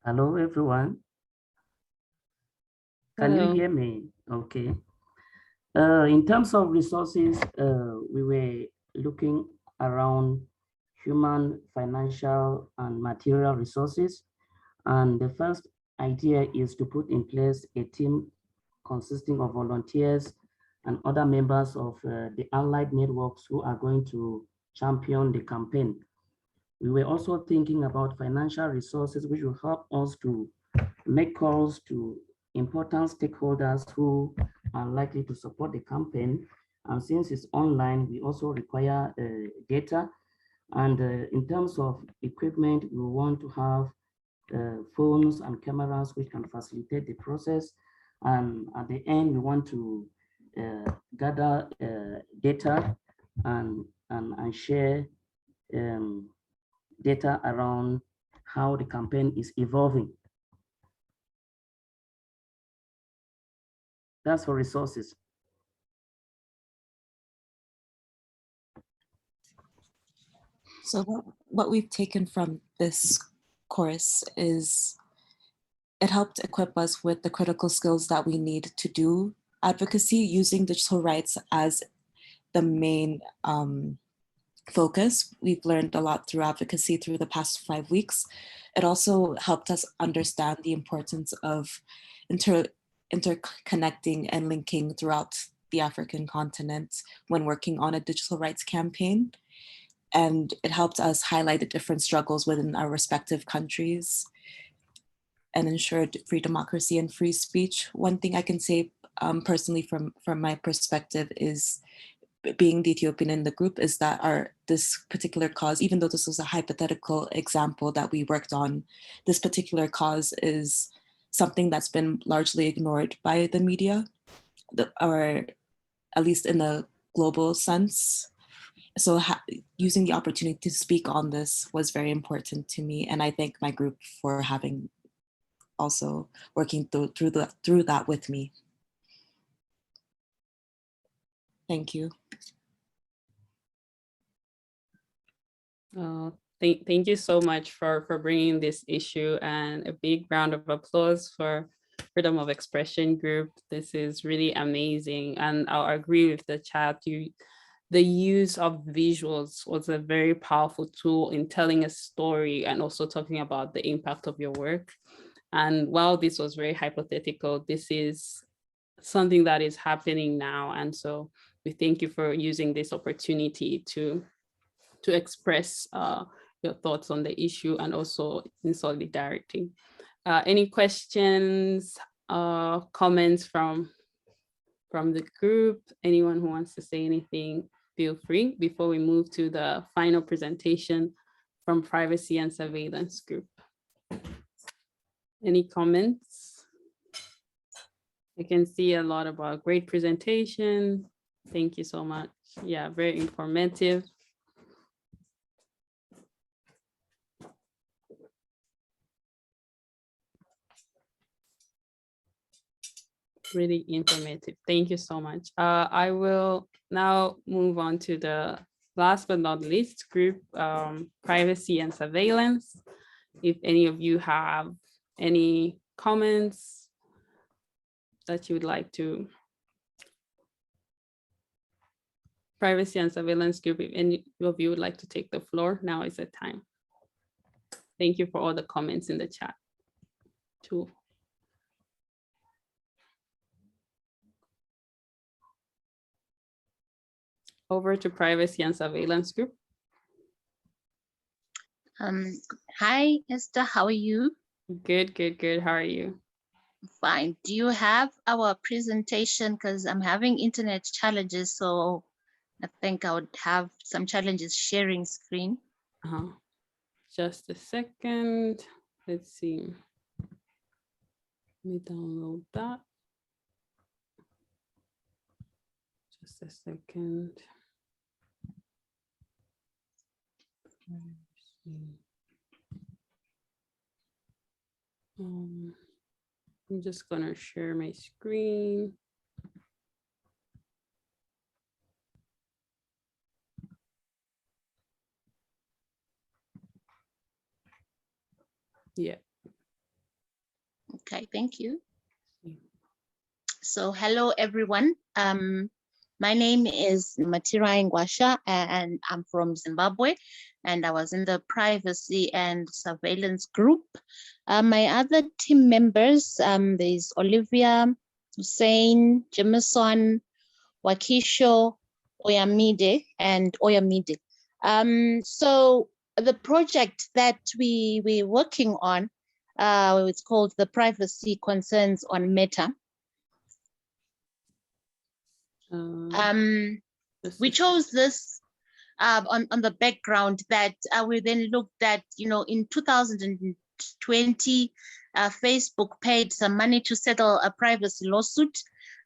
Hello, everyone. Can you hear me? Okay. In terms of resources, we were looking around human, financial, and material resources. And the first idea is to put in place a team consisting of volunteers and other members of the allied networks who are going to champion the campaign. We were also thinking about financial resources which will help us to make calls to important stakeholders who are likely to support the campaign. And since it's online, we also require data. And in terms of equipment, we want to have phones and cameras which can facilitate the process. And at the end, we want to gather data and share data around how the campaign is evolving. That's for resources. So what we've taken from this course is it helped equip us with the critical skills that we need to do advocacy using digital rights as the main focus. We've learned a lot through advocacy through the past 5 weeks. It also helped us understand the importance of interconnecting and linking throughout the African continent when working on a digital rights campaign. And it helped us highlight the different struggles within our respective countries and ensured free democracy and free speech. One thing I can say personally from my perspective is being the Ethiopian in the group is that this particular cause, even though this was a hypothetical example that we worked on, this particular cause is something that's been largely ignored by the media, or at least in a global sense. So using the opportunity to speak on this was very important to me. And I thank my group for having also working through that with me. Thank you. Thank you so much for bringing this issue, and a big round of applause for Freedom of Expression Group. This is really amazing. And I'll agree with the chat. The use of visuals was a very powerful tool in telling a story and also talking about the impact of your work. And while this was very hypothetical, this is something that is happening now. And so we thank you for using this opportunity to express your thoughts on the issue and also in solidarity. Any questions, comments from the group? Anyone who wants to say anything, feel free before we move to the final presentation from Privacy and Surveillance Group. Any comments? I can see a lot about great presentation. Thank you so much. Yeah, very informative. Really informative. Thank you so much. I will now move on to the last but not least group, Privacy and Surveillance. If any of you have any comments that you would like to. Privacy and Surveillance Group, if any of you would like to take the floor, now is the time. Thank you for all the comments in the chat too. Over to Privacy and Surveillance Group. Hi, Esther, how are you? Good, good, good. How are you? Fine. Do you have our presentation? Because I'm having internet challenges, so I think I would have some challenges sharing screen. Just a second. Let's see. Let me download that. Just a second. I'm just gonna share my screen. Yeah. Okay, thank you. So hello, everyone. My name is Matira Ngwasha, and I'm from Zimbabwe, and I was in the privacy and surveillance group. My other team members, there's Olivia, Hussein, Jameson, Wakisho, Oyamide, and Oyamide. So the project that we're working on, it's called the Privacy Concerns on Meta. We chose this on the background that we then looked at, in 2020, Facebook paid some money to settle a privacy lawsuit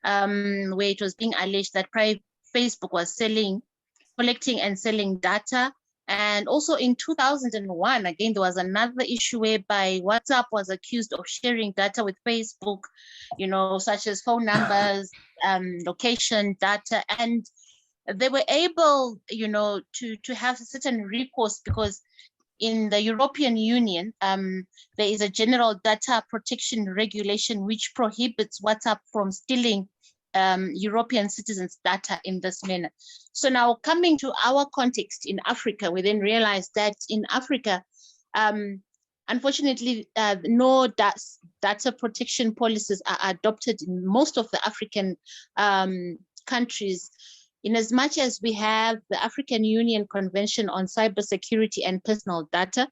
where it was being alleged that Facebook was collecting and selling data. And also in 2001, again, there was another issue whereby WhatsApp was accused of sharing data with Facebook, such as phone numbers, location data, and they were able, to have a certain recourse because in the European Union, there is a general data protection regulation which prohibits WhatsApp from stealing European citizens' data in this manner. So now coming to our context in Africa, we then realized that in Africa, unfortunately, no data protection policies are adopted in most of the African countries. In as much as we have the African Union Convention on Cybersecurity and Personal Data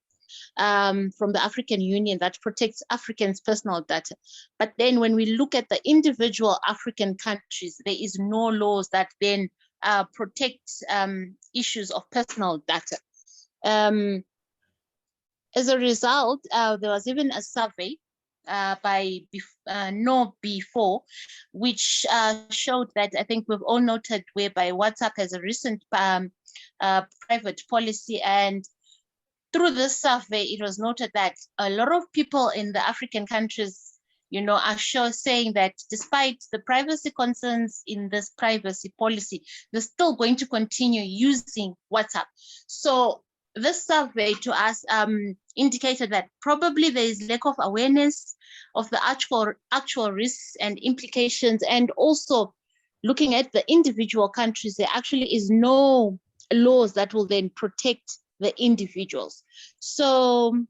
from the African Union that protects Africans' personal data. But then when we look at the individual African countries, there is no laws that then protect issues of personal data. As a result, there was even a survey by KnowBe4, which showed that I think we've all noted whereby WhatsApp has a recent private policy, and through this survey, it was noted that a lot of people in the African countries, are saying that despite the privacy concerns in this privacy policy, they're still going to continue using WhatsApp. So this survey to us indicated that probably there is lack of awareness of the actual risks and implications, and also looking at the individual countries, there actually is no laws that will then protect the individuals. So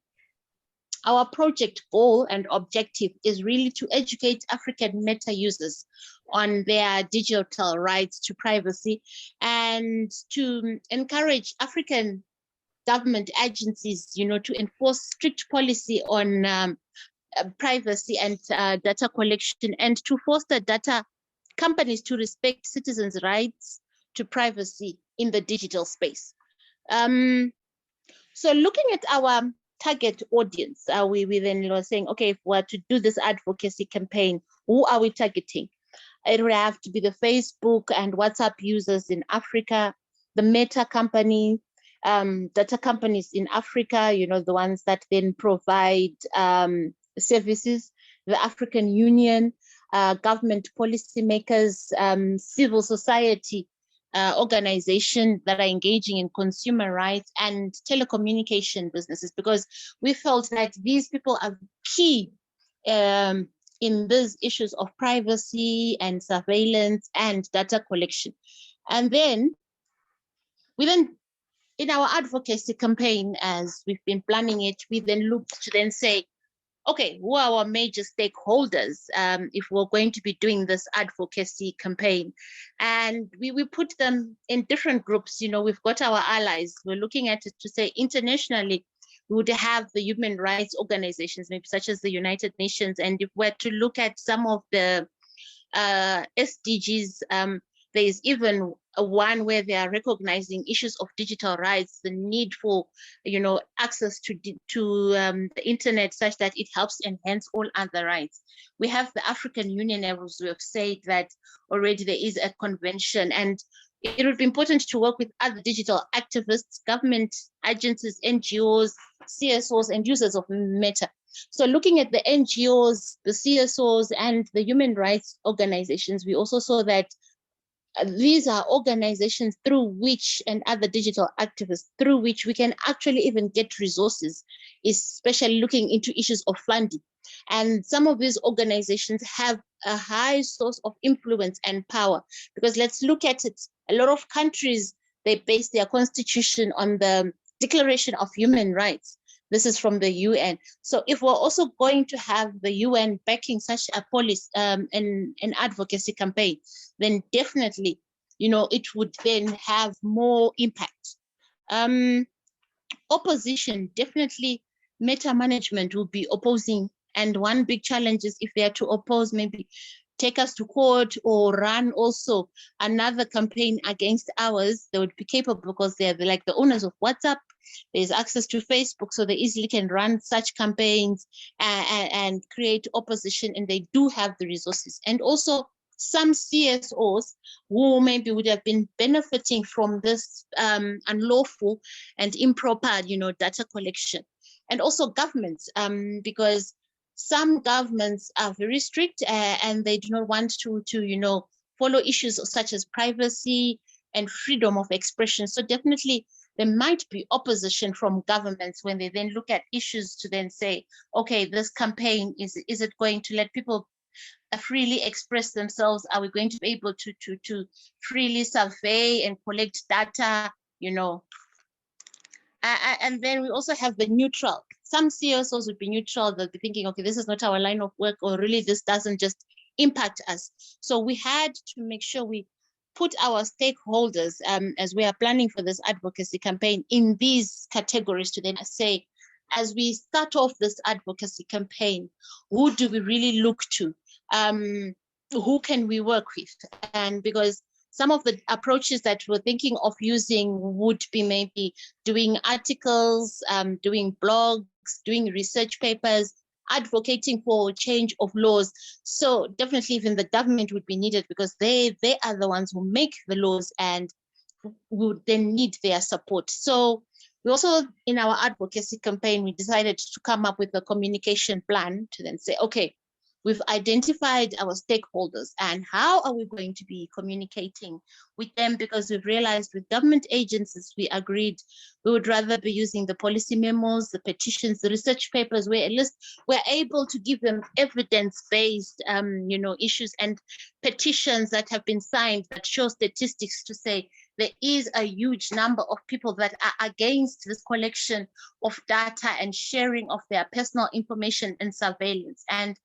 our project goal and objective is really to educate African Meta users on their digital rights to privacy, and to encourage African government agencies, to enforce strict policy on privacy and data collection, and to foster data companies to respect citizens' rights to privacy in the digital space. So looking at our target audience, we then were saying, okay, if we were to do this advocacy campaign, who are we targeting? It would have to be the Facebook and WhatsApp users in Africa, the Meta company, data companies in Africa, the ones that then provide services, the African Union, government policymakers, civil society organizations that are engaging in consumer rights, and telecommunication businesses, because we felt that these people are key in these issues of privacy and surveillance and data collection. And then in our advocacy campaign, as we've been planning it, we then looked to then say, okay, who are our major stakeholders if we're going to be doing this advocacy campaign? And we put them in different groups. We've got our allies. We're looking at it to say internationally, we would have the human rights organizations, maybe such as the United Nations. And if we're to look at some of the SDGs, there is even one where they are recognizing issues of digital rights, the need for, access to the internet such that it helps enhance all other rights. We have the African Union, as we have said, that already there is a convention, and it would be important to work with other digital activists, government agencies, NGOs, CSOs, and users of Meta. So looking at the NGOs, the CSOs, and the human rights organizations, we also saw that these are organizations through which, and other digital activists, through which we can actually even get resources, especially looking into issues of funding. And some of these organizations have a high source of influence and power. Because let's look at it. A lot of countries, they base their constitution on the Declaration of Human Rights. This is from the UN. So if we're also going to have the UN backing such a policy, an advocacy campaign, then definitely, it would then have more impact. Opposition, definitely meta management will be opposing. And one big challenge is if they are to oppose, maybe take us to court or run also another campaign against ours, they would be capable because they're like the owners of WhatsApp. There's access to Facebook, so they easily can run such campaigns and create opposition, and they do have the resources. And also some CSOs who maybe would have been benefiting from this unlawful and improper, data collection. And also governments, because some governments are very strict and they do not want to follow issues such as privacy and freedom of expression. So definitely there might be opposition from governments when they then look at issues to then say, okay, this campaign, is it going to let people freely express themselves? Are we going to be able to freely survey and collect data, And then we also have the neutral. Some CSOs would be neutral, they'll be thinking, okay, this is not our line of work, or really this doesn't just impact us. So we had to make sure we put our stakeholders, as we are planning for this advocacy campaign, in these categories to then say, as we start off this advocacy campaign, who do we really look to? Who can we work with? And because some of the approaches that we're thinking of using would be maybe doing articles, doing blogs, doing research papers, advocating for change of laws. So definitely even the government would be needed because they are the ones who make the laws and would then need their support. So we also, in our advocacy campaign, we decided to come up with a communication plan to then say, okay, we've identified our stakeholders and how are we going to be communicating with them? Because we've realized with government agencies, we agreed we would rather be using the policy memos, the petitions, the research papers, where at least we're able to give them evidence-based issues, and petitions that have been signed that show statistics to say there is a huge number of people that are against this collection of data and sharing of their personal information and surveillance. And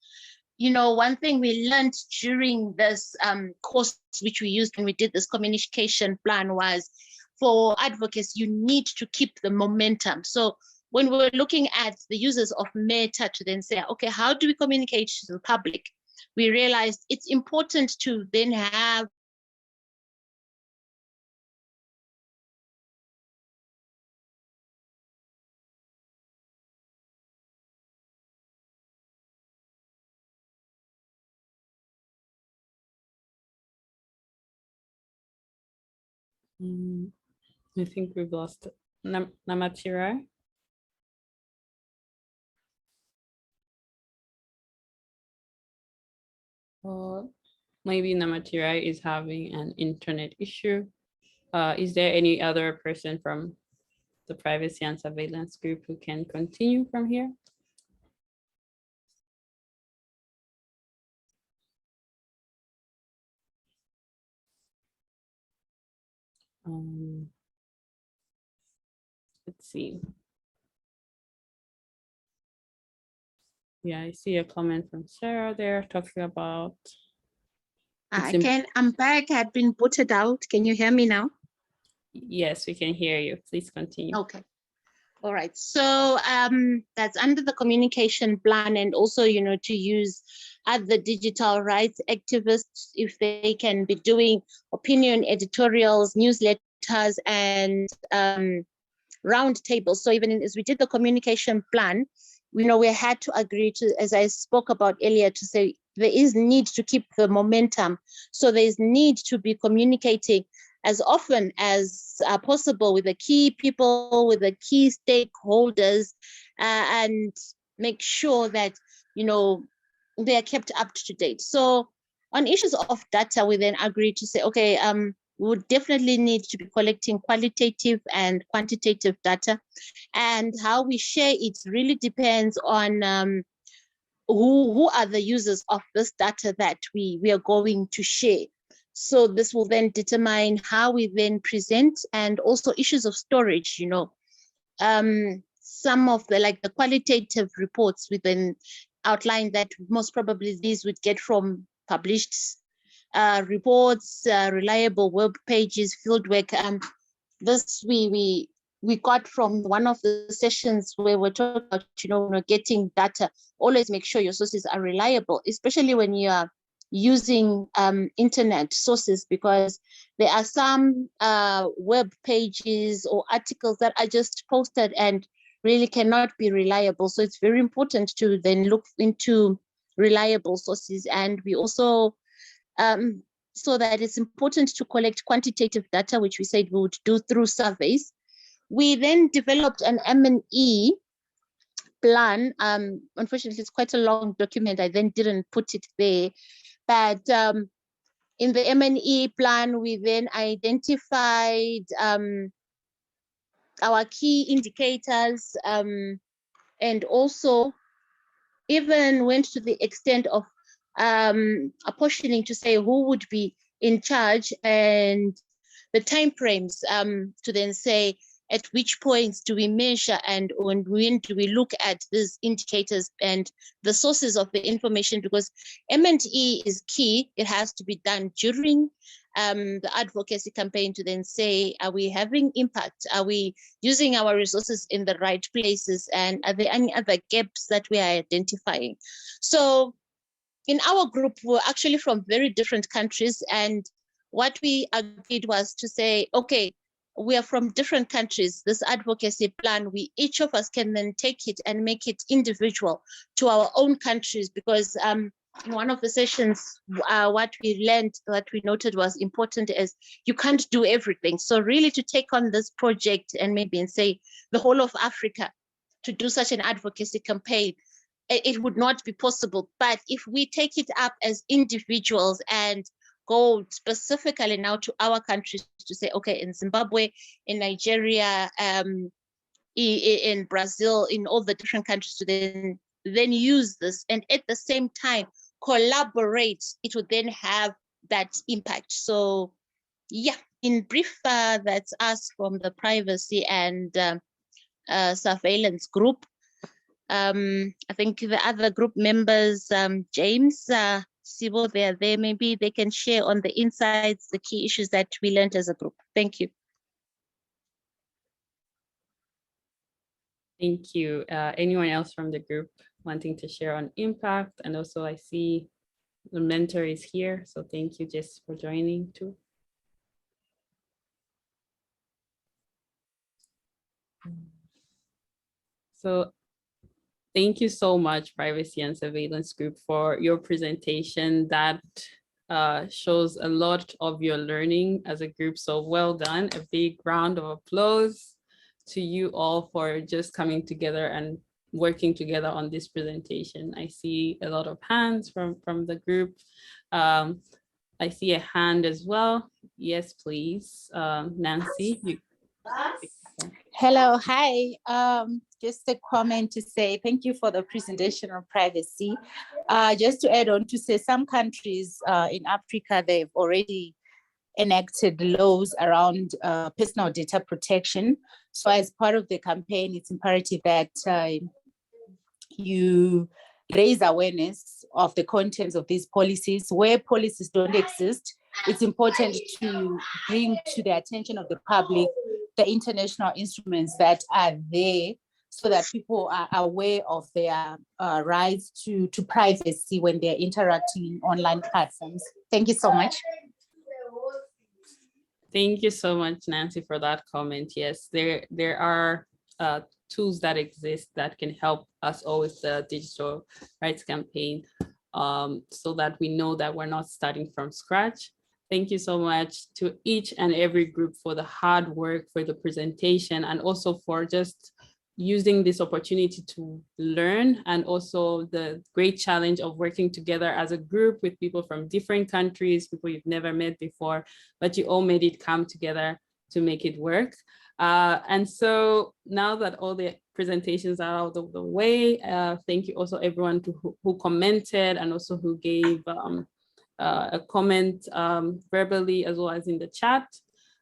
one thing we learned during this course, which we used when we did this communication plan, was for advocates, you need to keep the momentum. So when we're looking at the users of Meta to then say, okay, how do we communicate to the public? We realized it's important to then have I think we've lost Namatjira. Or maybe Namatjira is having an internet issue. Is there any other person from the privacy and surveillance group who can continue from here? Let's see. Yeah, I see a comment from Sarah there talking about. I'm back. I've been booted out. Can you hear me now? Yes, we can hear you. Please continue. Okay. All right. So that's under the communication plan, and also, to use other digital rights activists if they can be doing opinion editorials, newsletters, and roundtables. So even as we did the communication plan, we had to agree to, as I spoke about earlier, to say there is need to keep the momentum. So there's need to be communicating as often as possible with the key people, with the key stakeholders, and make sure that, they are kept up to date. So on issues of data, we then agreed to say, okay, we would definitely need to be collecting qualitative and quantitative data, and how we share it really depends on who are the users of this data that we are going to share. So this will then determine how we then present, and also issues of storage, you know. Some of the qualitative reports we then outline that most probably these would get from published reports, reliable web pages, fieldwork. This we got from one of the sessions where we're talking about, you know, getting data. Always make sure your sources are reliable, especially when you are using internet sources, because there are some web pages or articles that are just posted and really cannot be reliable. So it's very important to then look into reliable sources. And we also, so that it's important to collect quantitative data, which we said we would do through surveys. We then developed an M&E plan. Unfortunately, it's quite a long document. I then didn't put it there. But in the M&E plan, we then identified our key indicators, and also even went to the extent of apportioning to say who would be in charge and the timeframes, to then say at which points do we measure and when do we look at these indicators and the sources of the information, because M&E is key. It has to be done during the advocacy campaign to then say, are we having impact? Are we using our resources in the right places? And are there any other gaps that we are identifying? So in our group, we're actually from very different countries. And what we agreed was to say, okay, we are from different countries. This advocacy plan, each of us can then take it and make it individual to our own countries, because in one of the sessions, what we learned, what we noted was important is you can't do everything. So really to take on this project and maybe say the whole of Africa to do such an advocacy campaign, it would not be possible. But if we take it up as individuals and go specifically now to our countries to say, okay, in Zimbabwe, in Nigeria, in Brazil, in all the different countries, to then use this and at the same time collaborate, it would then have that impact. So yeah, in brief, that's us from the privacy and surveillance group. I think the other group members, James, Sibo, they are there. Maybe they can share on the insights, the key issues that we learned as a group. Thank you. Thank you. Anyone else from the group wanting to share on impact? And also I see the mentor is here. So thank you, Jess, for joining too. So thank you so much, Privacy and Surveillance Group, for your presentation. That shows a lot of your learning as a group. So well done. A big round of applause to you all for just coming together and working together on this presentation. I see a lot of hands from the group. I see a hand as well. Yes, please. Nancy. Hello, hi. Just a comment to say thank you for the presentation on privacy. Just to add on to say some countries in Africa, they've already enacted laws around personal data protection. So as part of the campaign, it's imperative that you raise awareness of the contents of these policies. Where policies don't exist, it's important to bring to the attention of the public the international instruments that are there so that people are aware of their rights to privacy when they're interacting in online platforms. Thank you so much. Thank you so much, Nancy, for that comment. Yes, there are tools that exist that can help us all with the digital rights campaign, so that we know that we're not starting from scratch. Thank you so much to each and every group for the hard work, for the presentation, and also for just using this opportunity to learn, and also the great challenge of working together as a group with people from different countries, people you've never met before, but you all made it come together to make it work. And so now that all the presentations are out of the way, thank you also everyone who commented and also who gave a comment verbally as well as in the chat.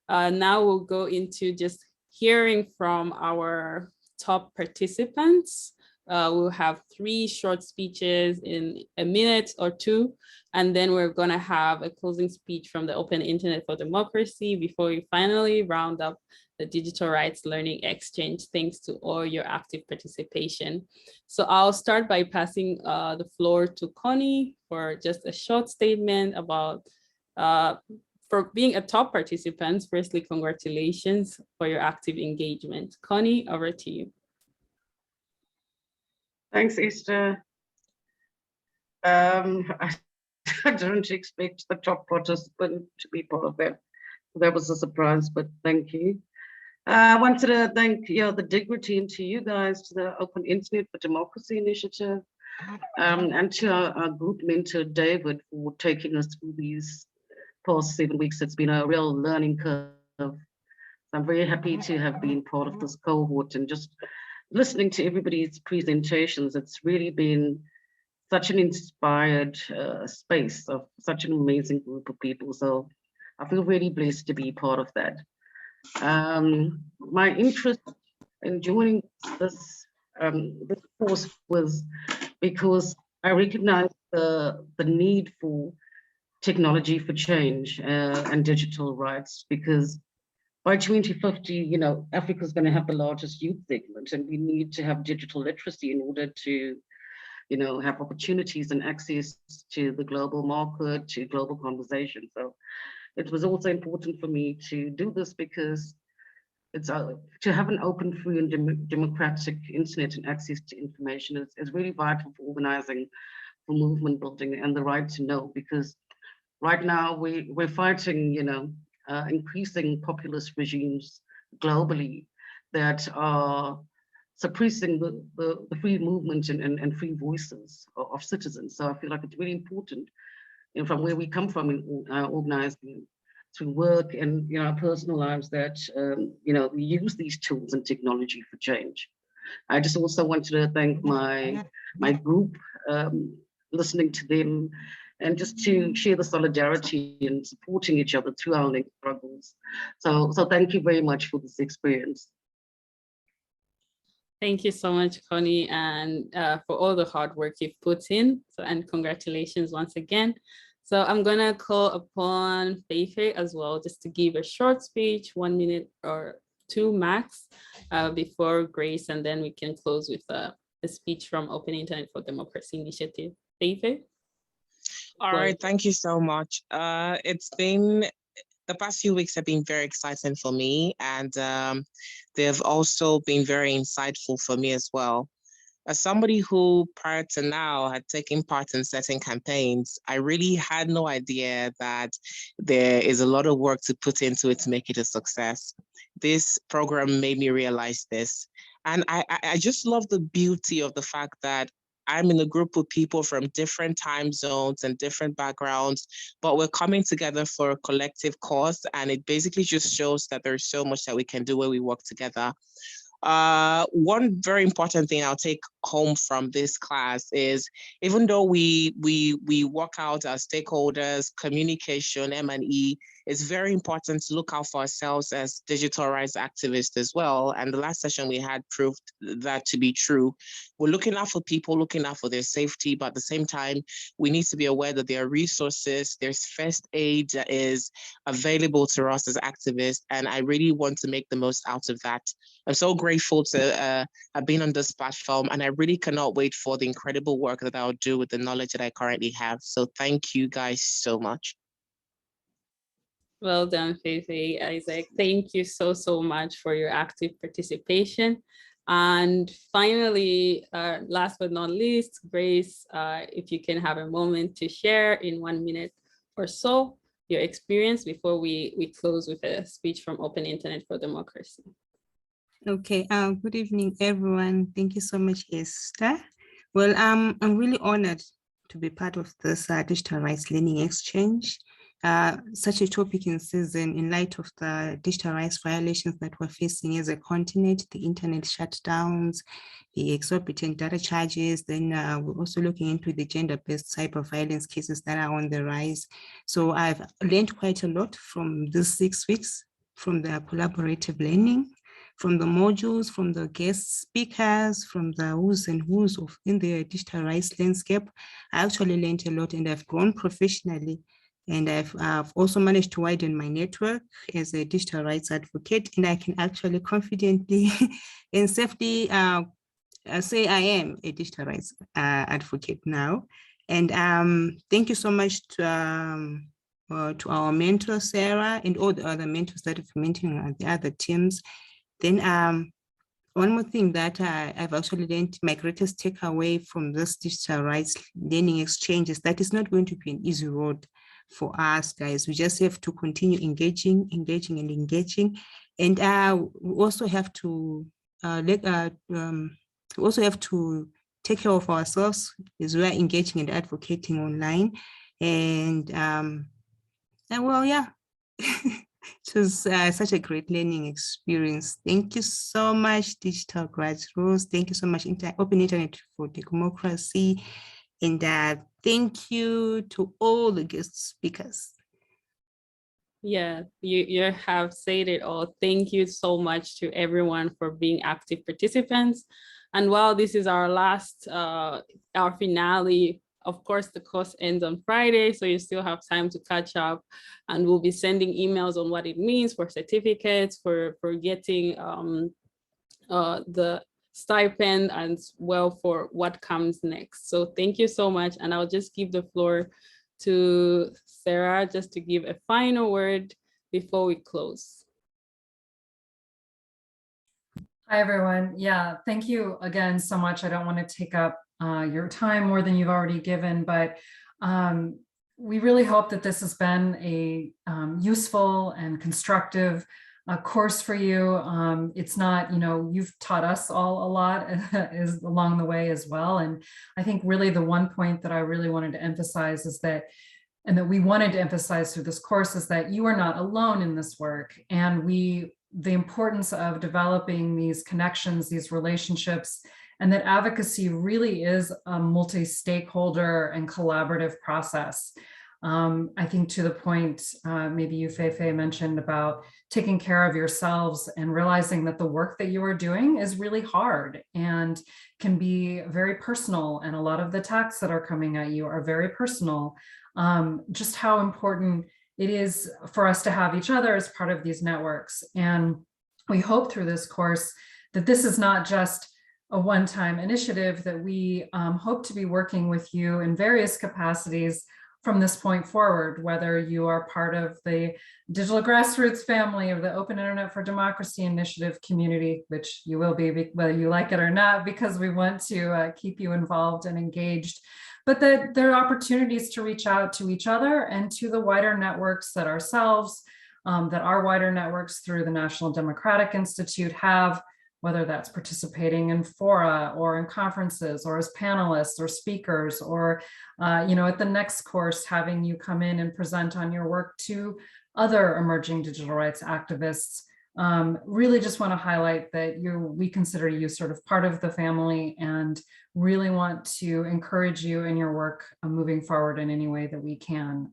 Now we'll go into just hearing from our top participants. We'll have 3 short speeches in a minute or 2, and then we're gonna have a closing speech from the Open Internet for Democracy before we finally round up the Digital Rights Learning Exchange. Thanks to all your active participation. So I'll start by passing the floor to Connie for just a short statement about for being a top participant. Firstly, congratulations for your active engagement. Connie, over to you. Thanks, Esther. I didn't expect the top participant to be part of that. That was a surprise, but thank you. I wanted to thank the Dignity and to you guys, to the Open Internet for Democracy Initiative, and to our group mentor, David, for taking us through these past 7 weeks. It's been a real learning curve. I'm very happy to have been part of this cohort, and just listening to everybody's presentations. It's really been such an inspired space of such an amazing group of people. So I feel really blessed to be part of that. My interest in joining this course was because I recognized the need for technology for change and digital rights, because by 2050, Africa's going to have the largest youth segment, and we need to have digital literacy in order to, have opportunities and access to the global market, to global conversation. So it was also important for me to do this because it's to have an open, free, and democratic internet and access to information is really vital for organizing, for movement building, and the right to know. Because right now we're fighting, increasing populist regimes globally that are suppressing the free movement and free voices of citizens. So I feel like it's really important, from where we come from in organizing, to work and our personal lives, that we use these tools and technology for change. I just also wanted to thank my group, listening to them, and just to share the solidarity and supporting each other through our linked struggles. So thank you very much for this experience. Thank you so much, Connie, and for all the hard work you've put in. So, and congratulations once again. So I'm gonna call upon Feifei as well, just to give a short speech, 1 minute or 2 max, before Grace, and then we can close with a speech from Open Internet for Democracy Initiative. Feifei? All right, thank you so much. It's been, the past few weeks have been very exciting for me, and they've also been very insightful for me as well. As somebody who prior to now had taken part in certain campaigns, I really had no idea that there is a lot of work to put into it to make it a success. This program made me realize this. And I just love the beauty of the fact that I'm in a group of people from different time zones and different backgrounds, but we're coming together for a collective cause. And it basically just shows that there's so much that we can do when we work together. One very important thing I'll take home from this class is, even though we work out our stakeholders, communication, M&E, it's very important to look out for ourselves as digital rights activists as well. And the last session we had proved that to be true. We're looking out for people, looking out for their safety, but at the same time, we need to be aware that there are resources, there's first aid that is available to us as activists, and I really want to make the most out of that. I'm so grateful to have been on this platform, and I really cannot wait for the incredible work that I'll do with the knowledge that I currently have. So thank you guys so much. Well done, Feifei. Isaac, thank you so much for your active participation. And finally, last but not least, Grace, if you can have a moment to share in 1 minute or so your experience before we close with a speech from Open Internet for Democracy. Okay, good evening, everyone. Thank you so much, Esther. Well, I'm really honored to be part of this Digital Rights Learning Exchange. such a topic in season in light of the digital rights violations that we're facing as a continent, the internet shutdowns, the exorbitant data charges. Then we're also looking into the gender-based cyber violence cases that are on the rise. So I've learned quite a lot from these 6 weeks, from the collaborative learning, from the modules, from the guest speakers, from the who's and who's in the digital rights landscape. I actually learned a lot, and I've grown professionally. And I've also managed to widen my network as a digital rights advocate, and I can actually confidently and safely say I am a digital rights advocate now. And thank you so much to our mentor, Sarah, and all the other mentors that have mentioned the other teams. Then one more thing that I've actually learned, my greatest takeaway from this digital rights learning exchange is that it's not going to be an easy road for us, guys. We just have to continue engaging. And we also have to take care of ourselves as we are engaging and advocating online. And well, yeah, it was such a great learning experience. Thank you so much, Digital Grassroots. Thank you so much, Open Internet for Democracy. And thank you to all the guest speakers. Yeah, you have said it all. Thank you so much to everyone for being active participants. And while this is our last, our finale, of course, the course ends on Friday, so you still have time to catch up. And we'll be sending emails on what it means for certificates, for getting the stipend, and well for what comes next. So thank you so much. And I'll just give the floor to Sarah just to give a final word before we close. Hi, everyone. Yeah, thank you again so much. I don't want to take up your time more than you've already given, but we really hope that this has been a useful and constructive course for you. It's not, you've taught us all a lot is along the way as well. And I think really the one point that I really wanted to emphasize is that, and that we wanted to emphasize through this course, is that you are not alone in this work. And the importance of developing these connections, these relationships, and that advocacy really is a multi-stakeholder and collaborative process. I think to the point, maybe you, Feifei, mentioned about taking care of yourselves and realizing that the work that you are doing is really hard and can be very personal. And a lot of the attacks that are coming at you are very personal. Just how important it is for us to have each other as part of these networks. And we hope through this course that this is not just a one-time initiative, that we hope to be working with you in various capacities from this point forward, whether you are part of the Digital Grassroots family or the Open Internet for Democracy Initiative community, which you will be, whether you like it or not, because we want to keep you involved and engaged. But that there are opportunities to reach out to each other and to the wider networks that ourselves, that our wider networks through the National Democratic Institute have, whether that's participating in fora or in conferences or as panelists or speakers, or at the next course, having you come in and present on your work to other emerging digital rights activists. Really just want to highlight that we consider you sort of part of the family and really want to encourage you in your work moving forward in any way that we can.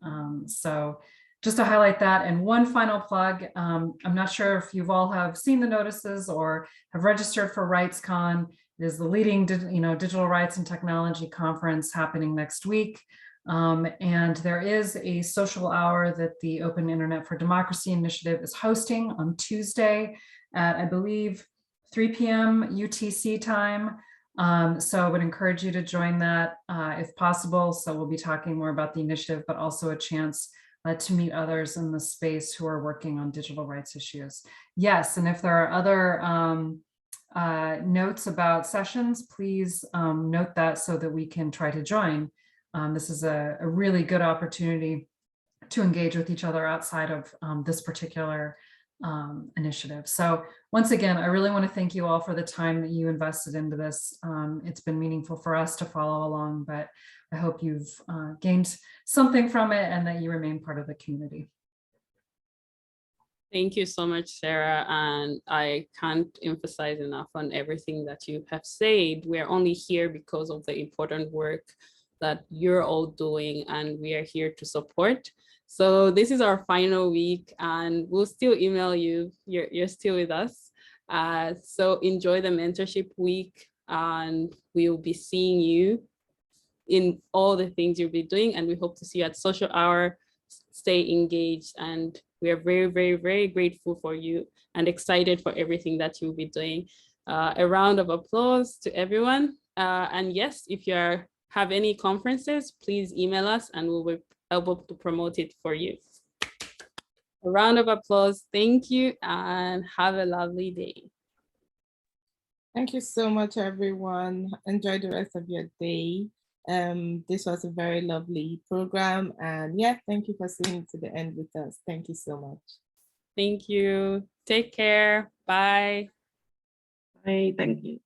So just to highlight that. And one final plug, I'm not sure if you've all have seen the notices or have registered for RightsCon. It is the leading digital rights and technology conference happening next week. And there is a social hour that the Open Internet for Democracy Initiative is hosting on Tuesday at, I believe, 3 p.m. UTC time. So I would encourage you to join that if possible. So we'll be talking more about the initiative, but also a chance to meet others in the space who are working on digital rights issues. Yes, and if there are other notes about sessions, please note that so that we can try to join. This is a really good opportunity to engage with each other outside of this particular initiative. So once again, I really want to thank you all for the time that you invested into this. It's been meaningful for us to follow along, but I hope you've gained something from it and that you remain part of the community. Thank you so much, Sarah. And I can't emphasize enough on everything that you have said. We're only here because of the important work that you're all doing, and we are here to support. So this is our final week, and we'll still email you. You're still with us. So enjoy the mentorship week, and we'll be seeing you in all the things you'll be doing. And we hope to see you at Social Hour. Stay engaged, and we are very, very, very grateful for you and excited for everything that you'll be doing. A round of applause to everyone. And yes, if you have any conferences, please email us and we'll be able to promote it for you. A round of applause. Thank you and have a lovely day. Thank you so much, everyone. Enjoy the rest of your day. This was a very lovely program, and yeah, thank you for staying to the end with us. Thank you so much. Thank you. Take care. Bye. Bye. Thank you.